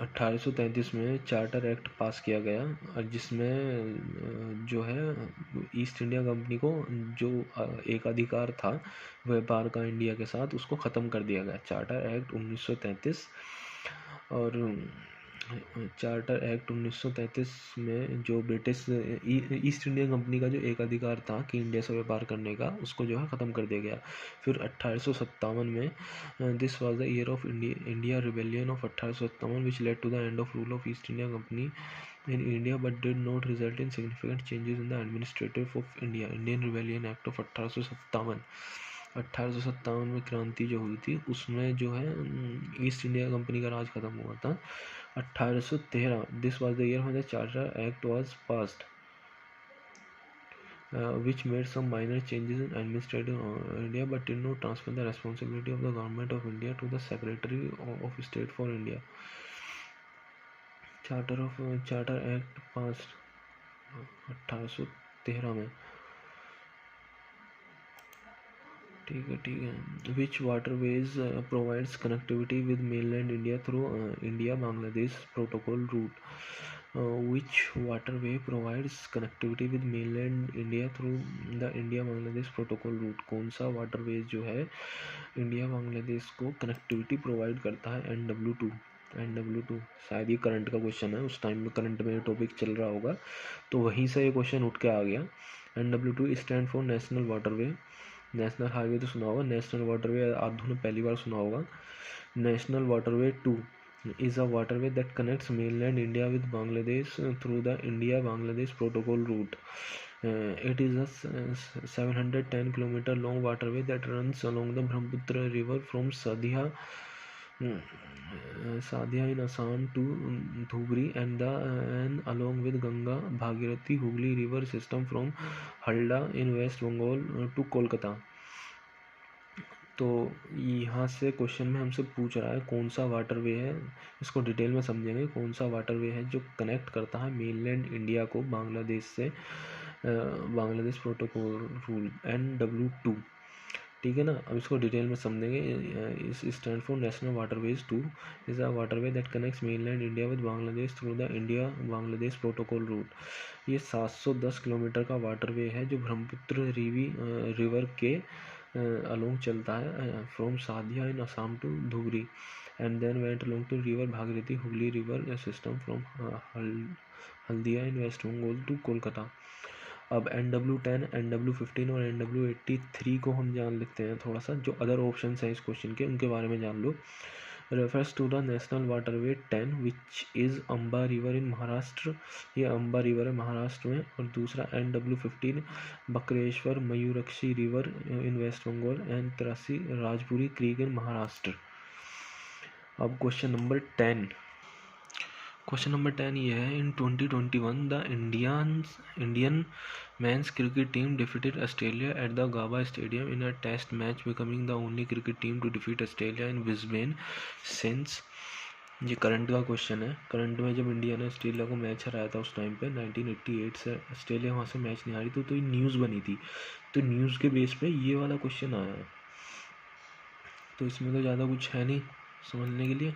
A: 1833 में चार्टर एक्ट पास किया गया और जिसमें जो है ईस्ट इंडिया कंपनी को जो एकाधिकार था व्यापार का इंडिया के साथ उसको ख़त्म कर दिया गया। चार्टर एक्ट 1933 और चार्टर एक्ट 1933 में जो ब्रिटिश ईस्ट इंडिया कंपनी का जो एकाधिकार था कि इंडिया से व्यापार करने का, उसको जो है ख़त्म कर दिया गया। फिर 1857 में this was the year of India rebellion of 1857 which led to the end of rule of East India company in India but did not result in significant changes in the administrative of India. Indian rebellion act of 1857 में क्रांति जो हुई थी उसमें जो है east India company का राज खत्म हुआ था। 1813 this was the year when the charter act was passed which made some minor changes in administrative India but did not transfer the responsibility of the government of India to the Secretary of State for India. Charter Act passed 1813 में। ठीक है। Which waterways provides connectivity with mainland India through India-Bangladesh protocol route? Which waterway provides connectivity with mainland India through the India-Bangladesh protocol route? कौन सा waterways जो है India Bangladesh को connectivity provide करता है? NW2 शायद ये करंट का क्वेश्चन है, उस टाइम में करंट में टॉपिक चल रहा होगा तो वहीं से ये क्वेश्चन उठ के आ गया। NW2 stand for national waterway. National highway तो सुना होगा, नेशनल वाटरवे आधु ने पहली बार सुना होगा। National waterway 2 is a waterway that connects mainland India with Bangladesh through the India-Bangladesh protocol route. It is a 710 km long waterway that runs along the Brahmaputra river from Sadhya Sadhya in Assam to Dhubri and along with Ganga Bhagirathi Hooghly river system from Halda in West Bengal to Kolkata। तो यहाँ से question में हमसे पूछ रहा है कौन सा वाटरवे है, इसको डिटेल में समझेंगे। कौन सा वाटरवे है जो कनेक्ट करता है मेनलैंड इंडिया को बांग्लादेश से, बांग्लादेश प्रोटोकॉल रूल NW2, ठीक है ना। अब इसको डिटेल में समझेंगे। इस stand for national waterways 2 is a waterway that connects mainland India with Bangladesh through the India Bangladesh protocol root. ये 710 किलोमीटर का वाटरवे है जो ब्रह्मपुत्र रिवर के अलोंग चलता है from Sadiya in Assam to Dhubri and then went along to river Bhagirathi Hooghly river system from Haldia in waste Bengal to Kolkata. अब NW10, NW15 और NW83 को हम जान लेते हैं थोड़ा सा। जो अदर ऑप्शन हैं इस क्वेश्चन के उनके बारे में जान लो। Refers to the national waterway 10 which is Amba river in Maharashtra, ये अम्बा रिवर है महाराष्ट्र में। और दूसरा NW15 Bakreshwar Mayurakshi river in waste Bengal and 83 Rajpuri creek in Maharashtra. अब क्वेश्चन नंबर 10 ये है। In 2021 the Indian men's cricket team defeated Australia at the Gabba Stadium in a test match, becoming the only cricket team to defeat Australia in Brisbane since। ये current का question है। Current में जब India ने Australia को match हराया था उस टाइम पे 1988 से ऑस्ट्रेलिया वहाँ से मैच नहीं हारी, तो ये न्यूज़ बनी थी। तो न्यूज़ के बेस पे ये वाला क्वेश्चन आया है। तो इसमें तो ज़्यादा कुछ है नहीं समझने के लिए।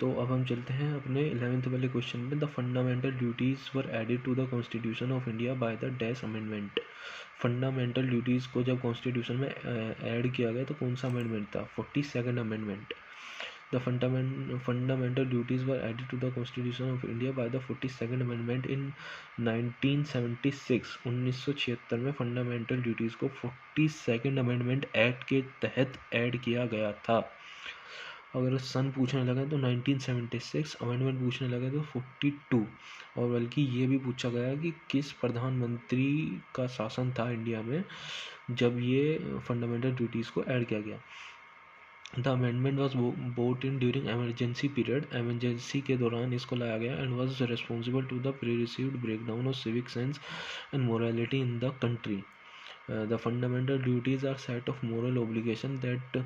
A: तो अब हम चलते हैं अपने 11th वाले क्वेश्चन में। The fundamental duties were added to the constitution of India by the dash amendment. Fundamental duties को जब कॉन्स्टिट्यूशन में ऐड किया गया तो कौन सा अमेंडमेंट था? 42nd amendment. The fundamental duties were added to the constitution of India by the 42nd amendment in 1976। 1976 में फंडामेंटल ड्यूटीज़ को 42nd अमेंडमेंट एक्ट के तहत ऐड किया गया था। अगर सन पूछने लगा तो 1976, अमेंडमेंट पूछने लगा तो 42। और बल्कि ये भी पूछा गया कि किस प्रधानमंत्री का शासन था इंडिया में जब ये फंडामेंटल ड्यूटीज़ को ऐड किया गया। The amendment was vote in during emergency period, emergency के दौरान इसको लाया गया and was responsible to the perceived breakdown of civic sense and morality in the country. The fundamental duties are set of moral obligation that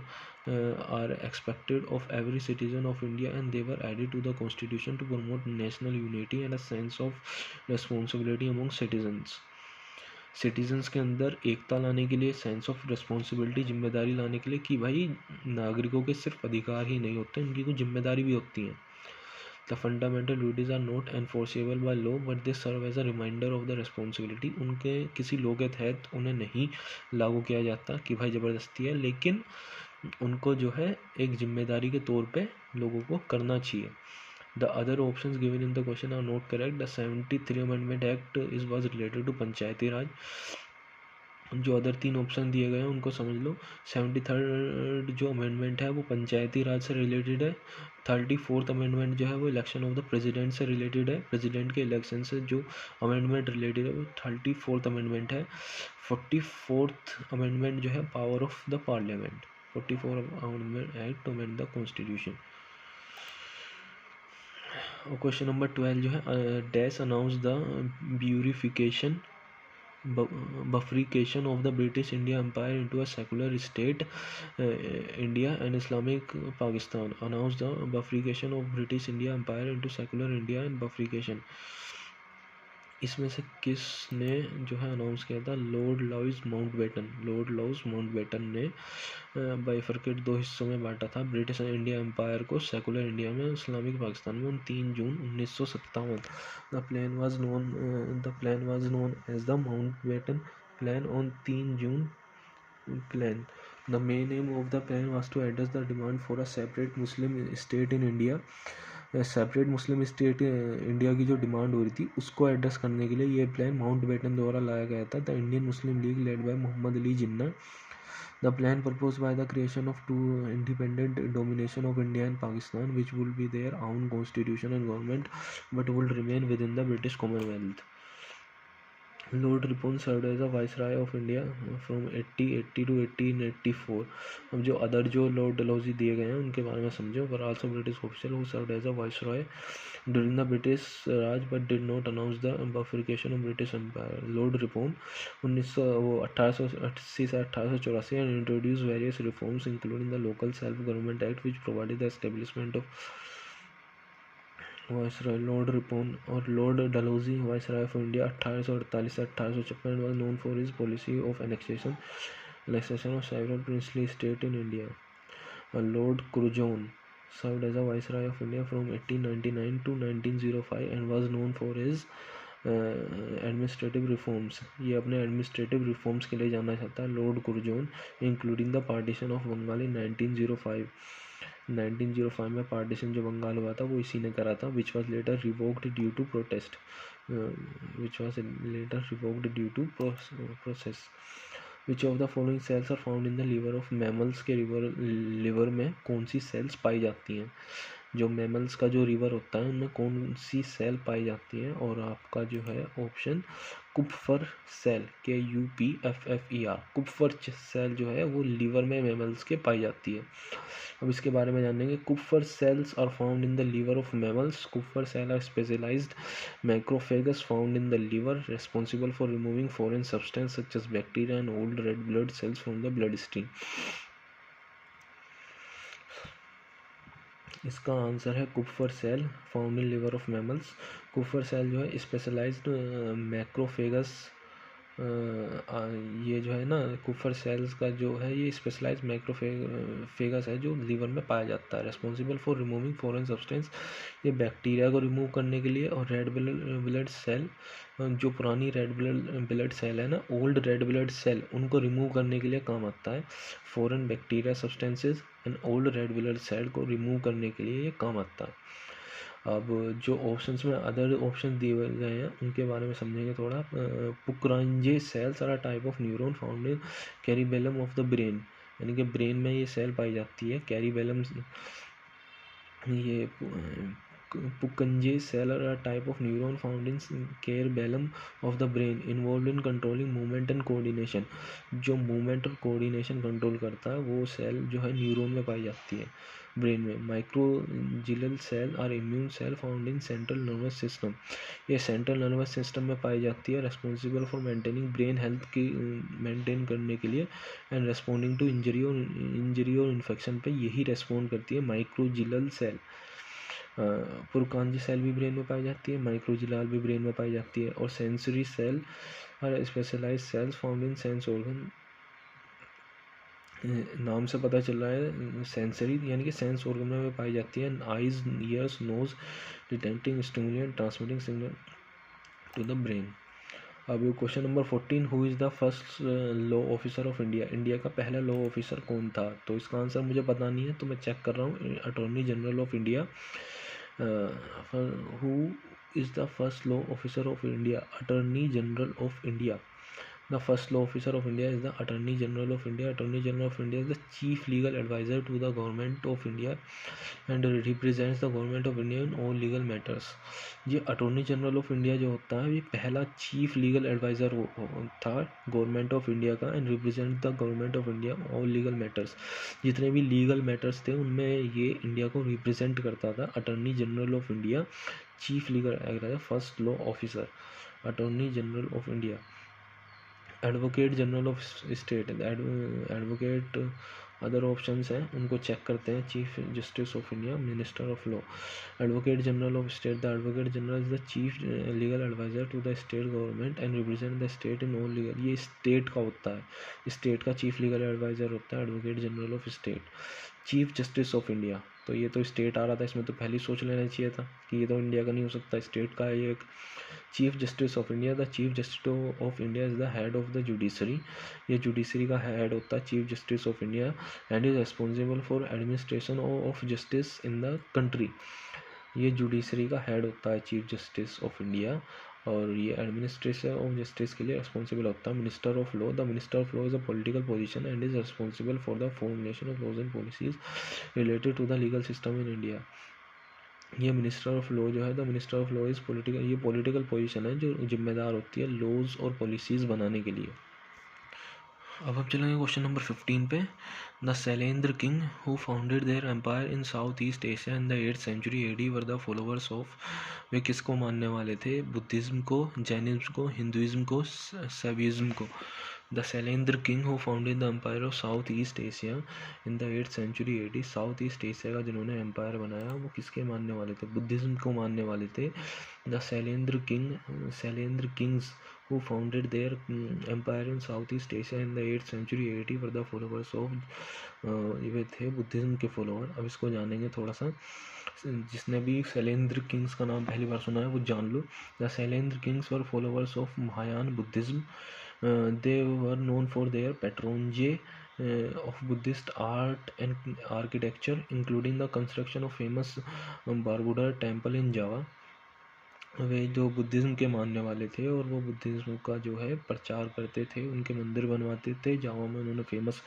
A: are expected of every citizen of India, and they were added to the constitution to promote national unity and a sense of responsibility among citizens। Citizens के अंदर एकता लाने के लिए, sense of responsibility, जिम्मेदारी लाने के लिए कि भाई नागरिकों के सिर्फ अधिकार ही नहीं होते, उनकी कुछ जिम्मेदारी भी होती हैं। The fundamental duties are not enforceable by law, but they serve as a reminder of the responsibility। उनके किसी लॉ के तहत उन्हें नहीं लागू किया जाता कि भाई ज़बरदस्ती है, लेकिन उनको जो है एक जिम्मेदारी के तौर पे लोगों को करना चाहिए। The other options given in the question are not correct। The 73 Amendment Act was related to पंचायती राज। जो अदर 3 ऑप्शन दिए गए हैं उनको समझ लो। 73rd जो अमेंडमेंट है वो पंचायती राज से रिलेटेड है। 34th अमेंडमेंट जो है वो इलेक्शन ऑफ द प्रेसिडेंट से रिलेटेड है। प्रेसिडेंट के इलेक्शन से जो अमेंडमेंट रिलेटेड है वो 34th अमेंडमेंट है। 44th अमेंडमेंट जो है power of the parliament. 44 amendment act to amend the constitution. और क्वेश्चन नंबर 12 जो है dash announce the bifurcation bifurcation of the British India Empire into a secular state, India and Islamic Pakistan। Announced the bifurcation of British India Empire into secular India and bifurcation। इसमें से किसने जो है announce किया था? Lord Louis Mountbatten. Lord Louis Mountbatten ने bifurcate 2 हिस्सों में बांटा था ब्रिटिश इंडिया एम्पायर को, सेकुलर इंडिया में, इस्लामिक पाकिस्तान में 3 June 1957। The plan was known as the Mountbatten plan on 3 June plan. The main aim of the plan was to address the demand for a separate Muslim state in India. Separate Muslim state India की जो demand हो रही थी उसको address करने के लिए ये प्लान माउंटबेटन द्वारा लाया गया था। The Indian Muslim league led by Mohammad Ali Jinnah. The plan proposed by the creation of 2 independent domination of India and Pakistan, which would be their own constitution and government, but would remain within the British Commonwealth। Lord Ripon served as a viceroy of India from 1880 to 1884। अब जो other जो Lord Dalhousie दिए गए हैं उनके बारे में समझो। Were also British officer who served as a viceroy during the British Raj but did not announce the bifurcation of British empire. Lord Ripon 1880 से 1884 and introduce various reforms including the local self government act which provided the establishment of viceroy. Lord Ripon और Lord Dalhousie viceroy of India 1848 से 1856 was known for his policy of annexation of several princely states in India. Lord Curzon served as a viceroy of India from 1899 to 1905 and was known for his administrative reforms. ये अपने administrative reforms के लिए जाना जाता है Lord Curzon, including the partition of Bengal in 1905। 1905 में partition जो बंगाल हुआ था वो इसी ने करा था, which was later revoked due to protest, which was later revoked due to process. Which of the following cells are found in the liver of mammals के लिवर में कौन सी सेल्स पाई जाती हैं। जो मैमल्स का जो रिवर होता है उनमें कौन सी सेल पाई जाती है, और आपका जो है ऑप्शन कुप्फर सेल, KUPFFER, कुप्फर सेल जो है वो लीवर में मैमल्स के पाई जाती है। अब इसके बारे में जानेंगे। Kupffer cells are found in the liver of mammals. Kupffer cell are specialised macrophages found in the liver responsible for removing foreign substance such as bacteria and old red blood cells from the blood stream. इसका answer है Kupffer cell found in liver of mammals. Kupffer cell जो है specialised macrophages, ये जो है ना कुप्फर sales का जो है ये स्पेशलाइज्ड मैक्रोफेगस है जो लीवर में पाया जाता है, responsible for removing foreign substance, ये बैक्टीरिया को रिमूव करने के लिए। और रेड ब्लड सेल, जो पुरानी रेड ब्लड सेल है ना, ओल्ड रेड ब्लड सेल, उनको रिमूव करने के लिए काम आता है। Foreign bacteria substances and old red blood cell को रिमूव करने के लिए ये काम आता है। अब जो ऑप्शंस में अदर ऑप्शन दिए गए हैं उनके बारे में समझेंगे थोड़ा। Purkinje cells are a type of neuron found in cerebellum of the brain, यानी कि ब्रेन में ये सेल पाई जाती है। कैरिबेलम, ये Purkinje cell are a type of neuron found in cerebellum of the brain involve in controlling movement and coordination. जो movement और coordination control करता है वो सेल जो है न्यूरॉन में पाई जाती है ब्रेन में। Microglial cell are immune cell found in central nervous system, ये सेंट्रल नर्वस सिस्टम में पाई जाती है, responsible for maintaining brain health की मेंटेन करने के लिए एंड रेस्पॉन्डिंग टू इंजरी और इन्फेक्शन पे यही रेस्पॉन्ड करती है माइक्रोजिलल सेल। पुरकांजी सेल भी ब्रेन में पाई जाती है, माइक्रोजिलाल भी ब्रेन में पाई जाती है। और sensory cell are specialised cells found in sense organ, नाम से पता चल रहा है सेंसरी यानी कि सेंस ऑर्गन में पाई जाती है। Eyes, ears, nose, detecting stimulant, transmitting signal to the brain. अब question number 14, who is the first law officer of India. India का पहला लॉ ऑफिसर कौन था? तो इसका आंसर मुझे पता नहीं है तो मैं चेक कर रहा हूँ। Attorney general of India. Who is the first law officer of India? Attorney general of India. The first law officer of India is the Attorney General of India. Attorney General of India is the chief legal advisor to the Government of India and represents the Government of India in all legal matters. ये attorney general of India जो होता है ये पहला chief legal adviser था government of India का, and represent the government of India all legal matters. जितने भी लीगल मैटर्स थे उनमें ये इंडिया को रिप्रेजेंट करता था। Attorney general of India, chief legal adviser, first law officer, attorney general of India. Advocate general of state, advocate other options हैं उनको चेक करते हैं। Chief justice of India, minister of law. Advocate general of state, the advocate general is the chief legal adviser to the state government and represent the state in all legal, ये state का होता है, state का chief legal adviser होता है advocate general of state. Chief justice of India, तो ये तो स्टेट आ रहा था, इसमें तो पहले ही सोच लेना चाहिए था कि ये तो इंडिया का नहीं हो सकता, स्टेट का है ये एक। Chief justice of India, the chief justice of India is the head of the judiciary, ये जुडिशरी का हेड होता है chief justice of India and is responsible for administration of justice in the country. ये judiciary का head होता है chief justice of India और ये एडमिनिस्ट्रेशन ऑफ जस्टिस के लिए रिस्पॉन्सिबल होता है। Minister of law, the minister of law is a political position and is responsible for the formulation of laws and policies related to the legal system in India. ये minister of law जो है, the minister of law is political, ये political position है जो जिम्मेदार होती है laws और पॉलिसीज़ बनाने के लिए। अब हम चलेंगे क्वेश्चन नंबर 15 पे। The Shailendra king who founded their empire in South East Asia in the 8th century AD were the followers of, वे किसको मानने वाले थे? बुद्धिज़्म को, जैनिज्म को, हिंदुइज्म को, सैविज्म को। The Shailendra king who founded the empire of South East Asia in the 8th century AD, South East Asia का जिन्होंने एम्पायर बनाया वो किसके मानने वाले थे? बुद्धिज़्म को मानने वाले थे। The Shailendra Kings who founded their empire in Southeast Asia in the 8th century AD were the followers of, ये थे बुद्धिज्म के फॉलोअर। अब इसको जानेंगे थोड़ा सा। जिसने भी शैलेंद्र किंग्स का नाम पहली बार सुना है वो जान लो। The Shailendra kings were followers of Mahayana Buddhism. They were known for their patronage of Buddhist art and architecture, including the construction of famous Barbuda temple in Java. वे जो बुद्धिज़्म के मानने वाले थे और वो बुद्धिज़्म का जो है प्रचार करते थे, उनके मंदिर बनवाते थे। जावा में उन्होंने फेमस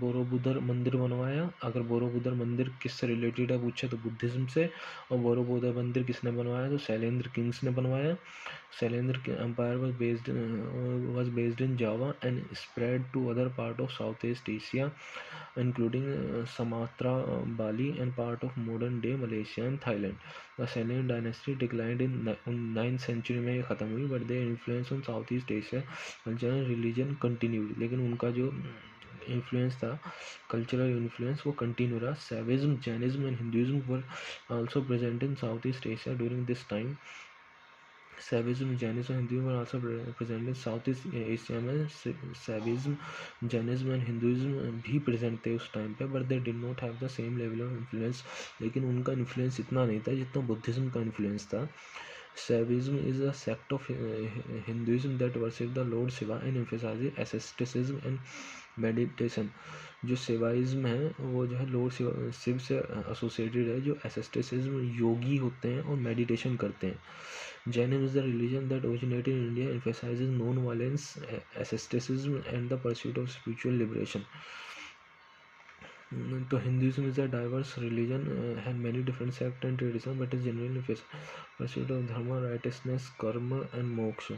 A: बोरोबुदर मंदिर बनवाया। अगर बोरोबुदर मंदिर किससे रिलेटेड है पूछे तो बुद्धिज़्म से, और बोरोबुदर मंदिर किसने बनवाया तो शैलेंद्र किंग्स ने बनवाया। Shailendra empire was based in Java and spread to other part of Southeast Asia, including Sumatra, Bali and part of modern day Malaysia and Thailand. The Salian dynasty declined in 9th century में ये ख़त्म हुई, but their influence on Southeast Asia culture and religion continued. लेकिन उनका जो influence था, cultural influence, वो continue रहा। Saivism, Jainism and Hinduism were also present in South East Asia during this time. Saivism, Jainism, Hinduism were also present in South East Asia में Saivism, Jainism and Hinduism भी present थे उस time पे, but they did not have the same level of influence. लेकिन उनका influence इतना नहीं था जितना बुद्धिज्म का इन्फ्लुएंस था। Saivism is a sect of Hinduism that worship the Lord Shiva and emphasizes asceticism and meditation. जो सेवाइज्म है वो जो है लॉर्ड शिव से एसोसिएटेड है, जो एसेस्टिसिज्म, योगी होते हैं और मेडिटेशन करते हैं। Jainism is the religion that originated in India, emphasises non violence, asceticism and the pursuit of spiritual liberation. तो Hinduism is a diverse religion, have many different sect and tradition, but is generally pursuit of dharma, righteousness, karma and moksha.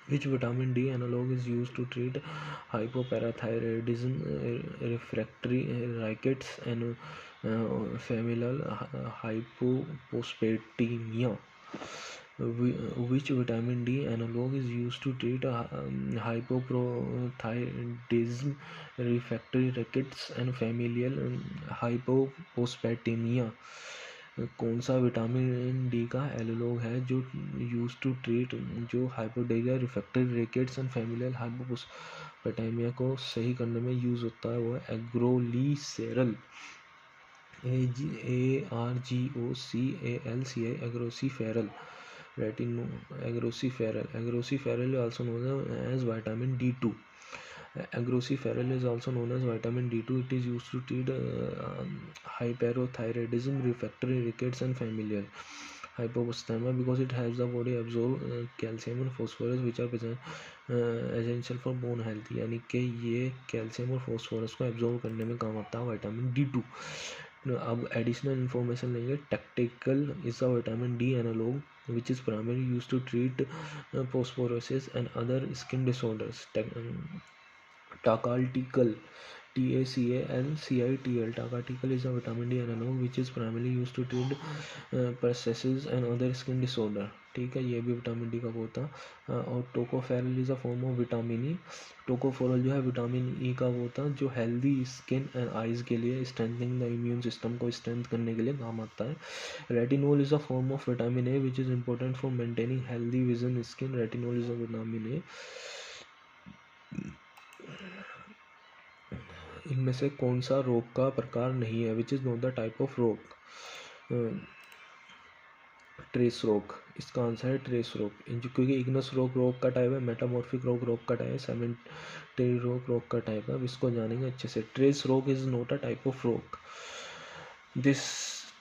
A: Which vitamin D analog is used to treat hypoparathyroidism, refractory rickets, and familial hypophosphatemia? Which vitamin D analog is used to treat hypophytidism, refractory rickets, and familial hypophosphatemia? कौन सा vitamin D का analogue है जो use to treat जो हाइपोडेरिया, refractory rickets and familial hypophosphataemia को सही करने में यूज होता है? वो है ergocalciferol, ARGOCALCI, ergocalciferol, retinol ergocalciferol. Ergocalciferol also known as vitamin D2. Agroceferol is also known as vitamin D2. It is used to treat hyperthyroidism, refractory rickets, and familial hypophosphatemia because it helps the body absorb calcium and phosphorus, which are essential for bone health. यानी कि ये calcium और phosphorus को absorb करने में काम आता है विटामिन D2। अब एडिशनल इन्फॉर्मेशन लेंगे। Tactical is a vitamin D analogue which is primarily used to treat phosphorosis and other skin disorders. Tacaltical, TACALCITL, Tacaltical is a vitamin D analog which is primarily used to treat psoriasis and other skin disorder. ठीक है, ये भी vitamin D का वो था। और tocopherol is a form of vitamin E. Tocopherol जो है विटामिन ई का वो था जो हेल्दी स्किन एंड आइज के लिए, स्ट्रेंथनिंग द इम्यून सिस्टम को स्ट्रेंथ करने के लिए काम आता है। Retinol is a form of vitamin A which is important for maintaining healthy vision skin. Retinol is a vitamin A. इनमें से कौन सा रोग का प्रकार नहीं है? Which is not the type of रोग? ट्रेस रोग, इसका आंसर है ट्रेस रोग। क्योंकि इग्नस रोग का टाइप है, मेटामॉर्फिक रोग का टाइप है, सेमेंटरी रोग का टाइप है। अब इसको जानेंगे अच्छे से। Trace rock is not a type of rock. This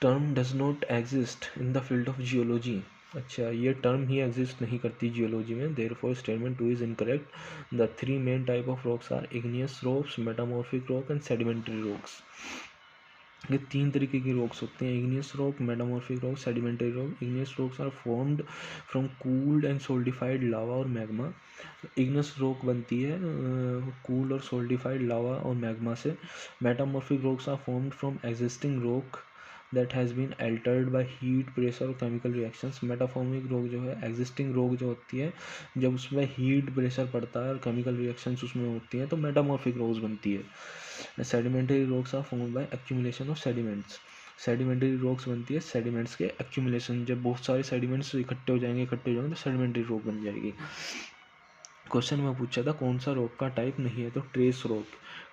A: term does not exist in the field of geology. अच्छा, ये टर्म ही एग्जिस्ट नहीं करती जियोलॉजी में, therefore statement 2 is incorrect. The 3 main type of rocks are igneous rocks, metamorphic rock and sedimentary rocks. ये 3 तरीके की rocks होते हैं, igneous rock, metamorphic rock, sedimentary rock. Igneous rocks are formed from cooled and solidified लावा और magma. Igneous rock बनती है cooled और सोल्डिफाइड लावा और मैग्मा से। Metamorphic rocks are formed from existing rock that has been altered by heat, pressure और chemical reactions. Metamorphic rock जो है, existing rock जो होती है, जब उसमें हीट प्रेशर पड़ता है और केमिकल रिएक्शंस उसमें होती हैं तो मेटामॉर्फिक रॉक्स बनती है। Sedimentary rocks are formed by accumulation of sediments. Sedimentary rocks बनती है सेडिमेंट्स के एक्यूमुलेशन, जब बहुत सारे सेडिमेंट्स इकट्ठे हो जाएंगे तो सेडिमेंट्री रॉक बन जाएगी। क्वेश्चन में पूछा था कौन सा रॉक का टाइप नहीं है, तो ट्रेस रॉक,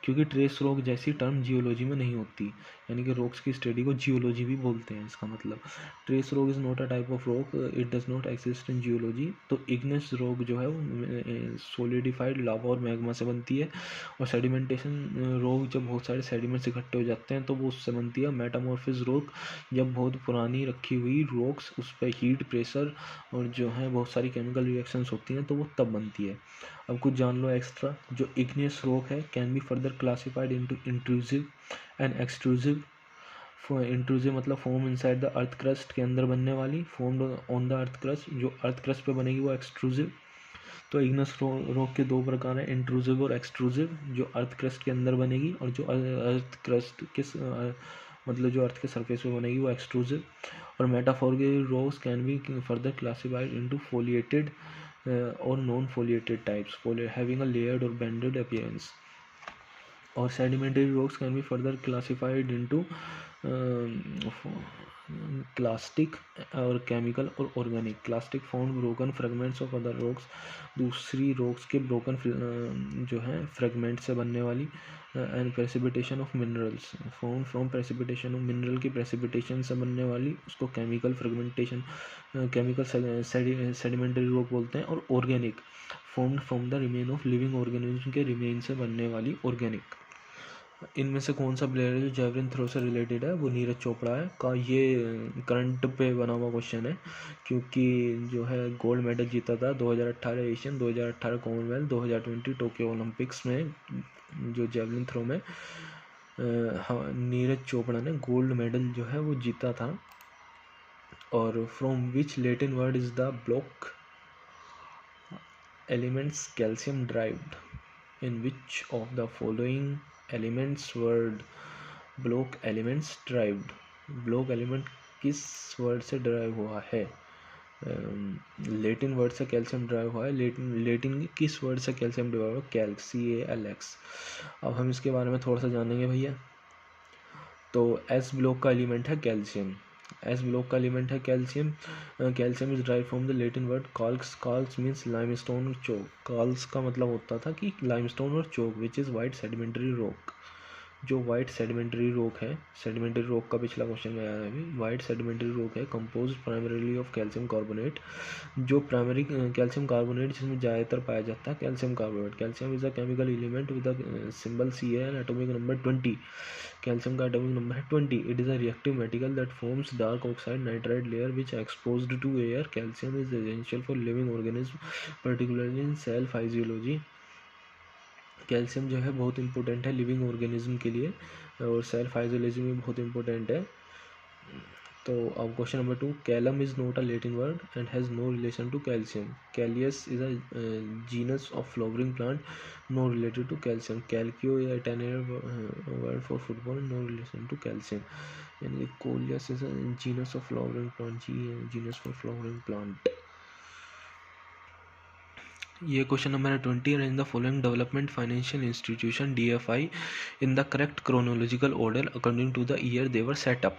A: क्योंकि ट्रेस रॉक जैसी टर्म जियोलॉजी में नहीं होती, यानी कि रॉक्स की स्टडी को जियोलॉजी भी बोलते हैं। इसका मतलब trace rock is not a type of rock, it does not exist in geology. तो इग्नियस रॉक जो है वो सोलिडिफाइड लावा और मैग्मा से बनती है, और सेडिमेंटेशन रॉक जब बहुत सारे सेडिमेंट्स इकट्ठे हो जाते हैं तो वो उससे बनती है। मेटामॉर्फिस रॉक जब बहुत पुरानी रखी हुई रॉक्स उस पर हीट, प्रेशर और जो है बहुत सारी केमिकल रिएक्शंस होती हैं तो वो तब बनती है। अब कुछ जान लो एक्स्ट्रा, जो इग्नियस रॉक है can be further classified into intrusive and extrusive. Intrusive मतलब form inside the earth crust के अंदर बनने वाली, formed on the earth crust, जो अर्थ क्रस्ट पे बनेगी वो एक्सट्रूसिव। तो इग्नियस रॉक के 2 प्रकार हैं, इंट्रूसिव और एक्सट्रूसिव, जो अर्थ क्रस्ट के अंदर बनेगी और जो अर्थ क्रस्ट के मतलब जो अर्थ के सरफेस पे बनेगी वो एक्सट्रूसिव। और metaphoric rocks can be further classified into foliated और non foliated types having a layered और बैंडेड अपीयरेंस। और sedimentary rocks can be further classified into clastic और केमिकल और organic. Clastic form broken fragments of other rocks, दूसरी rocks के broken जो है fragment से बनने वाली। And precipitation of minerals, form from precipitation of mineral की प्रेसिपिटेशन से बनने वाली उसको chemical fragmentation, chemical sedimentary rock बोलते हैं। और organic formed from the remain of living organism के रिमेन से बनने वाली ऑर्गेनिक। इनमें से कौन सा प्लेयर है जो जैवलिन थ्रो से रिलेटेड है, वो नीरज चोपड़ा है का। ये करंट पे बना हुआ क्वेश्चन है, क्योंकि जो है गोल्ड मेडल जीता था 2018 एशियन, 2018 कॉमनवेल्थ, 2020 टोक्यो ओलंपिक्स में जो जैवलिन थ्रो में हाँ नीरज चोपड़ा ने गोल्ड मेडल जो है वो जीता था। और from which Latin word is the block elements calcium derived, in which of the following elements word block elements derived. Block element किस वर्ड से ड्राइव हुआ है? लेटिन वर्ड से कैल्शियम ड्राइव हुआ है। लेटिन किस वर्ड से कैल्शियम ड्राइव हुआ है? Calc, CALX। अब हम इसके बारे में थोड़ा सा जानेंगे भैया। तो एस ब्लॉक का एलिमेंट है कैल्शियम, एस ब्लॉक का एलिमेंट है calcium. Calcium is derived from the Latin word calx, calx means limestone और चोक। कॉल्स का मतलब होता था कि लाइमस्टोन और chalk, which is white sedimentary rock. जो वाइट सेडिमेंट्री रॉक है, सेडिमेंट्री रॉक का पिछला क्वेश्चन में आया है अभी, वाइट सेडिमेंट्री रॉक है composed primarily of calcium carbonate. जो प्राइमरी कैल्शियम कार्बोनेट जिसमें ज़्यादातर पाया जाता है calcium carbonate. Calcium is a chemical element with the symbol Ca and atomic number 20। Calcium का एटॉमिक नंबर है 20। It is a reactive material that forms dark oxide nitride layer which exposed to air. Calcium is essential for living organism particularly in cell physiology. Calcium जो है बहुत important है living organism के लिए, और cell physiology में बहुत important है। तो अब question number 2, calum is not a Latin word and has no relation to calcium. Coleus is a genus of flowering plant, no related to calcium. Calcio या Italian word for football, no relation to calcium. यानी Coleus is a genus of flowering plant, genus for flowering plant. ये question number है 20। In the following development financial institution DFI in the correct chronological order according to the year they were set up.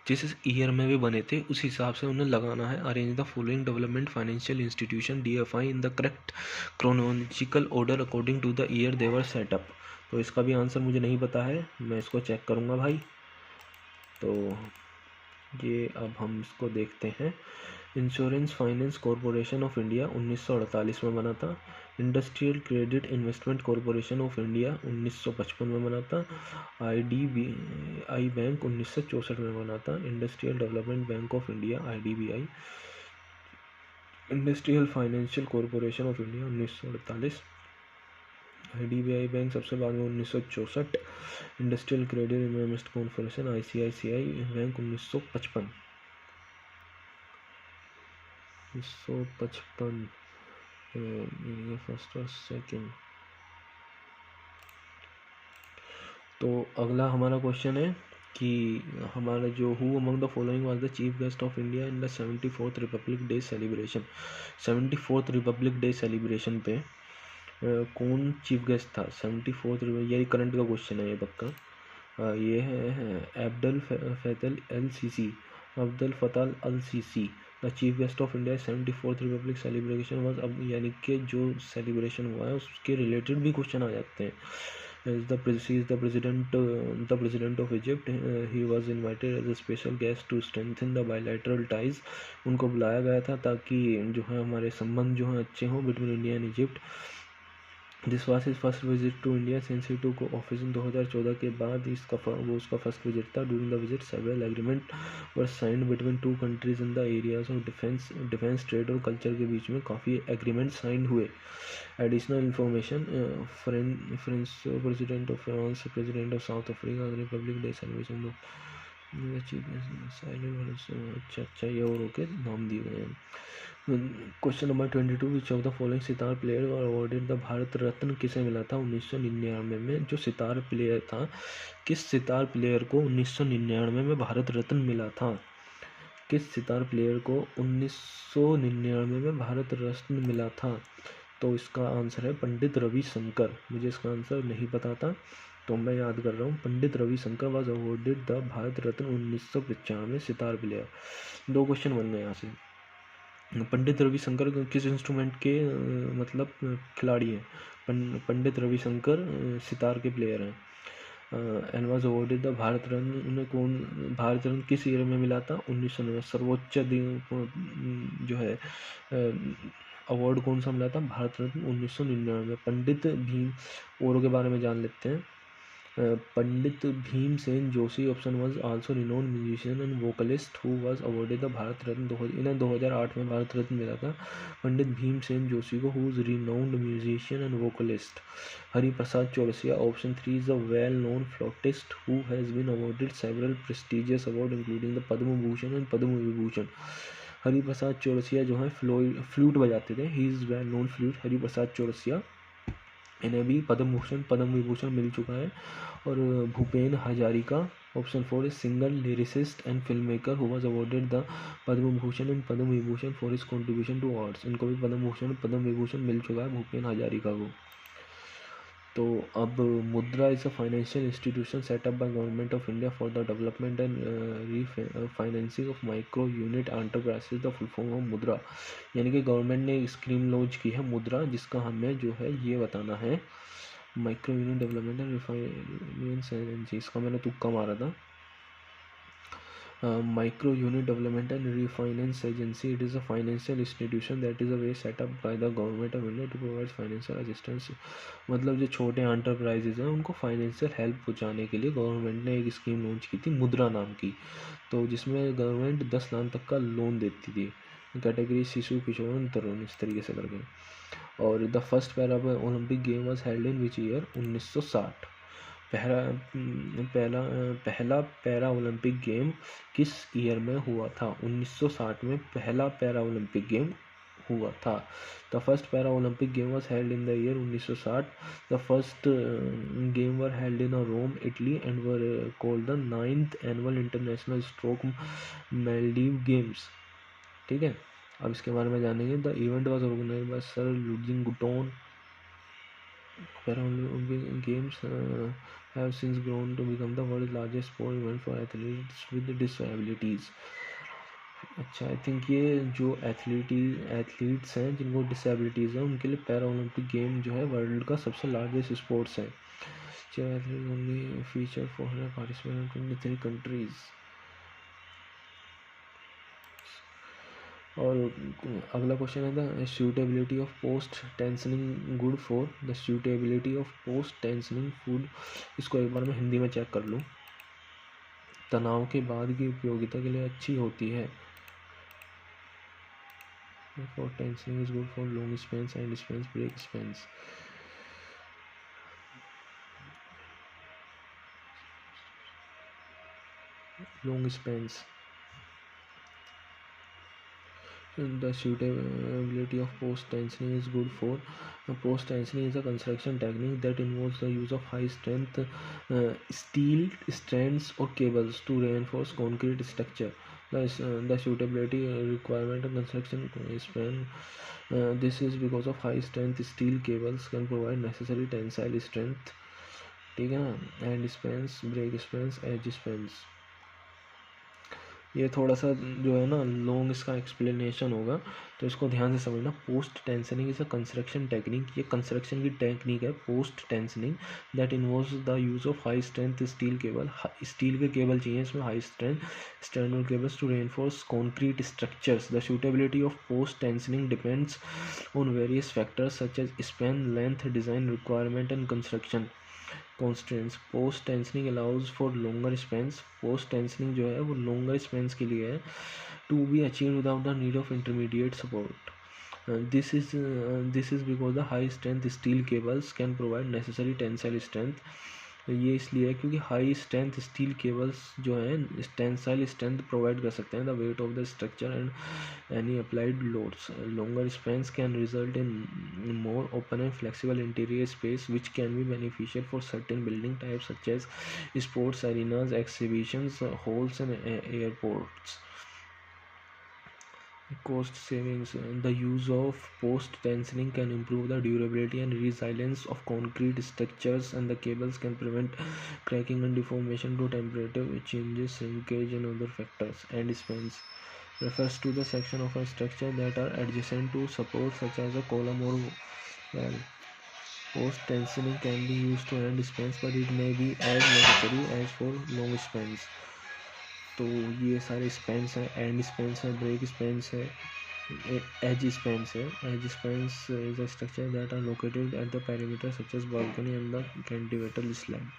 A: जिस year में वे बने थे उस हिसाब से उन्हें लगाना है। Arrange the following development financial institution DFI in the correct chronological order according to the year they were set up. तो इसका भी आंसर मुझे नहीं पता है, मैं इसको चेक करूँगा भाई। तो ये अब हम इसको देखते हैं। Insurance finance corporation of India 1948 में बना था। Industrial credit investment corporation of India 1955 में बना था। IDBI बैंक 1964 में बना था। Industrial development bank of India IDBI industrial financial corporation of India 1948, IDBI bank सबसे बाद में 1964, industrial credit investment corporation ICICI bank 1955, 1955 first और सेकेंड। तो अगला हमारा क्वेश्चन है कि हमारा जो who among the following was the chief guest of India in the 74th Republic day celebration. 74th Republic day celebration पे कौन चीफ गेस्ट था? 74th, यही करंट का क्वेश्चन है ये पक्का। ये है Abdel Fattah al Sisi, Abdel Fattah al Sisi the chief guest of India 74th republic celebration was. अब यानी कि जो सेलिब्रेशन हुआ है उसके रिलेटेड भी क्वेश्चन आ जाते हैं। is the president of Egypt. He was invited as a special guest to strengthen the bilateral ties. उनको बुलाया गया था ताकि जो है हमारे संबंध जो हैं अच्छे हों between India and Egypt. This was his first visit to India since he took office in 2014 के बाद वो उसका फर्स्ट विजिट था। During the visit several agreement were signed between two countries in the areas of defence trade और culture के बीच में काफ़ी एग्रीमेंट साइन हुए। Additional information, French president of France, president of South Africa, republic day celebration. अच्छा ये और के नाम दिए गए हैं। Question number 22, which of the following sitar player were awarded the Bharat Ratna किसे मिला था 1999 में? जो सितार प्लेयर था, किस सितार प्लेयर को 1999 में भारत रत्न मिला था? किस सितार प्लेयर को 1999 में भारत रत्न मिला था? तो इसका आंसर है पंडित रविशंकर। मुझे इसका आंसर नहीं पता था तो मैं याद कर रहा हूँ। Pandit Ravi Shankar was awarded the Bharat Ratna 1995 sitar player. दो क्वेश्चन बन गए यहाँ से। पंडित रविशंकर किस इंस्ट्रूमेंट के मतलब खिलाड़ी हैं? पंडित रविशंकर सितार के प्लेयर हैं। And was awarded the Bharat Ratna, उन्हें कौन भारत रत्न किस ईयर में मिला था? 1999। सर्वोच्च जो है अवार्ड कौन सा मिला था? भारत रत्न 1999। पंडित भीम औरों के बारे में जान लेते हैं। Pandit Bhimsen Joshi option was also renowned musician and vocalist who was awarded the Bharat Ratna. इन्हें 2008 में भारत रत्न मिला था पंडित भीमसेन जोशी को, who is renowned musician and vocalist. Hariprasad Chaurasia option 3 is a well known flautist who has been awarded several prestigious award including the Padma Bhushan and Padma Vibhushan. Hariprasad Chaurasia जो है flute बजाते थे, he is well known flute Hariprasad Chaurasia. इन्हें भी पद्म भूषण पद्म विभूषण मिल चुका है। और Bhupen Hazarika option 4 is singer lyricist and film maker who was awarded the Padma Bhushan and Padma Vibhushan for his contribution to arts. इनको भी पद्म भूषण पद्म विभूषण मिल चुका है भूपेन हजारिका को। तो अब मुद्रा is a financial institution setup by government of India for the development and refinancing of micro unit enterprises. The full form of मुद्रा, यानी कि गवर्नमेंट ने एक स्कीम लॉन्च की है मुद्रा, जिसका हमें जो है ये बताना है micro unit development and refinance agency. इसका मैंने तुक्का मारा था। Micro Unit Development and Refinance Agency. It is a financial institution that is a way set up by the government of India to provide financial assistance. मतलब जो छोटे enterprises हैं उनको फाइनेंशियल हेल्प पहुँचाने के लिए गवर्नमेंट ने एक स्कीम लॉन्च की थी मुद्रा नाम की, तो जिसमें गवर्नमेंट 10 लाख तक का लोन देती थी। कैटेगरी शिशु किशोर तरुण इस तरीके से करके। और the first para Olympic game was held in which year? 1960। पहला पैरा ओलंपिक गेम किस ईयर में हुआ था? 1960 में पहला पैरा ओलंपिक गेम हुआ था। The first para Olympic game was held in the year 1960। The first game were held in Rome Italy and were called the 9th annual international stroke Maldives games. ठीक है, अब इसके बारे में जानेंगे। The event was organised by sir Ludwig Guttmann. Paralympic Games have since grown to become the world's largest sport event for athletes with disabilities. अच्छा, I think ये जो एथलीट्स हैं जिनको डिसेबिलिटीज़ हैं उनके लिए पैरा ओलंपिक गेम जो है वर्ल्ड का सबसे लार्जेस्ट स्पोर्ट्स है। Only feature 400 participant in 23 countries. और अगला क्वेश्चन है the suitability of post tensioning good for. The suitability of post tensioning food, इसको एक बार मैं हिंदी में चेक कर लूँ। तनाव के बाद की उपयोगिता के लिए अच्छी होती है। For tensioning is good for long spans and spans, break spans. Long spans. The suitability of post-tensioning is good for post-tensioning is a construction technique that involves the use of high-strength steel strands or cables to reinforce concrete structure. The suitability requirement of construction span. This is because of high-strength steel cables can provide necessary tensile strength. ठीक है ना, end spans, break spans, edge spans. ये थोड़ा सा जो है ना long इसका एक्सप्लेनेशन होगा, तो इसको ध्यान से समझना. Post tensioning is a construction technique. ये कंस्ट्रक्शन की टेक्निक है post tensioning that involves the use of high strength steel cable. Steel के केबल चाहिए इसमें, high strength standard cables to reinforce concrete structures. The suitability of post tensioning depends on various factors such as span, length, design requirement and construction constants. Post tensioning allows for longer spans. Post tensioning जो है वो longer Spence के लिए है. To be achieve without the need of intermediate support. This is because the high strength steel cables can provide necessary tensile strength. ये इसलिए है क्योंकि हाई स्ट्रेंथ स्टील केबल्स जो हैं टेंसाइल स्ट्रेंथ प्रोवाइड कर सकते हैं the weight of the structure and any applied loads. Longer spans can result in more open and flexible interior space which can be beneficial for certain building types such as sports arenas, exhibitions halls and airports. Cost savings. The use of post-tensioning can improve the durability and resilience of concrete structures, and the cables can prevent cracking and deformation to temperature changes, shrinkage, and other factors. And spans refers to the section of a structure that are adjacent to support, such as a column or wall. Post-tensioning can be used to end spans, but it may be as necessary as for long spans. तो ये सारे spans हैं, end spans है, break spans है, edge spans है. Edge span is a structure that are located at the perimeter such as balcony and the cantilever slab.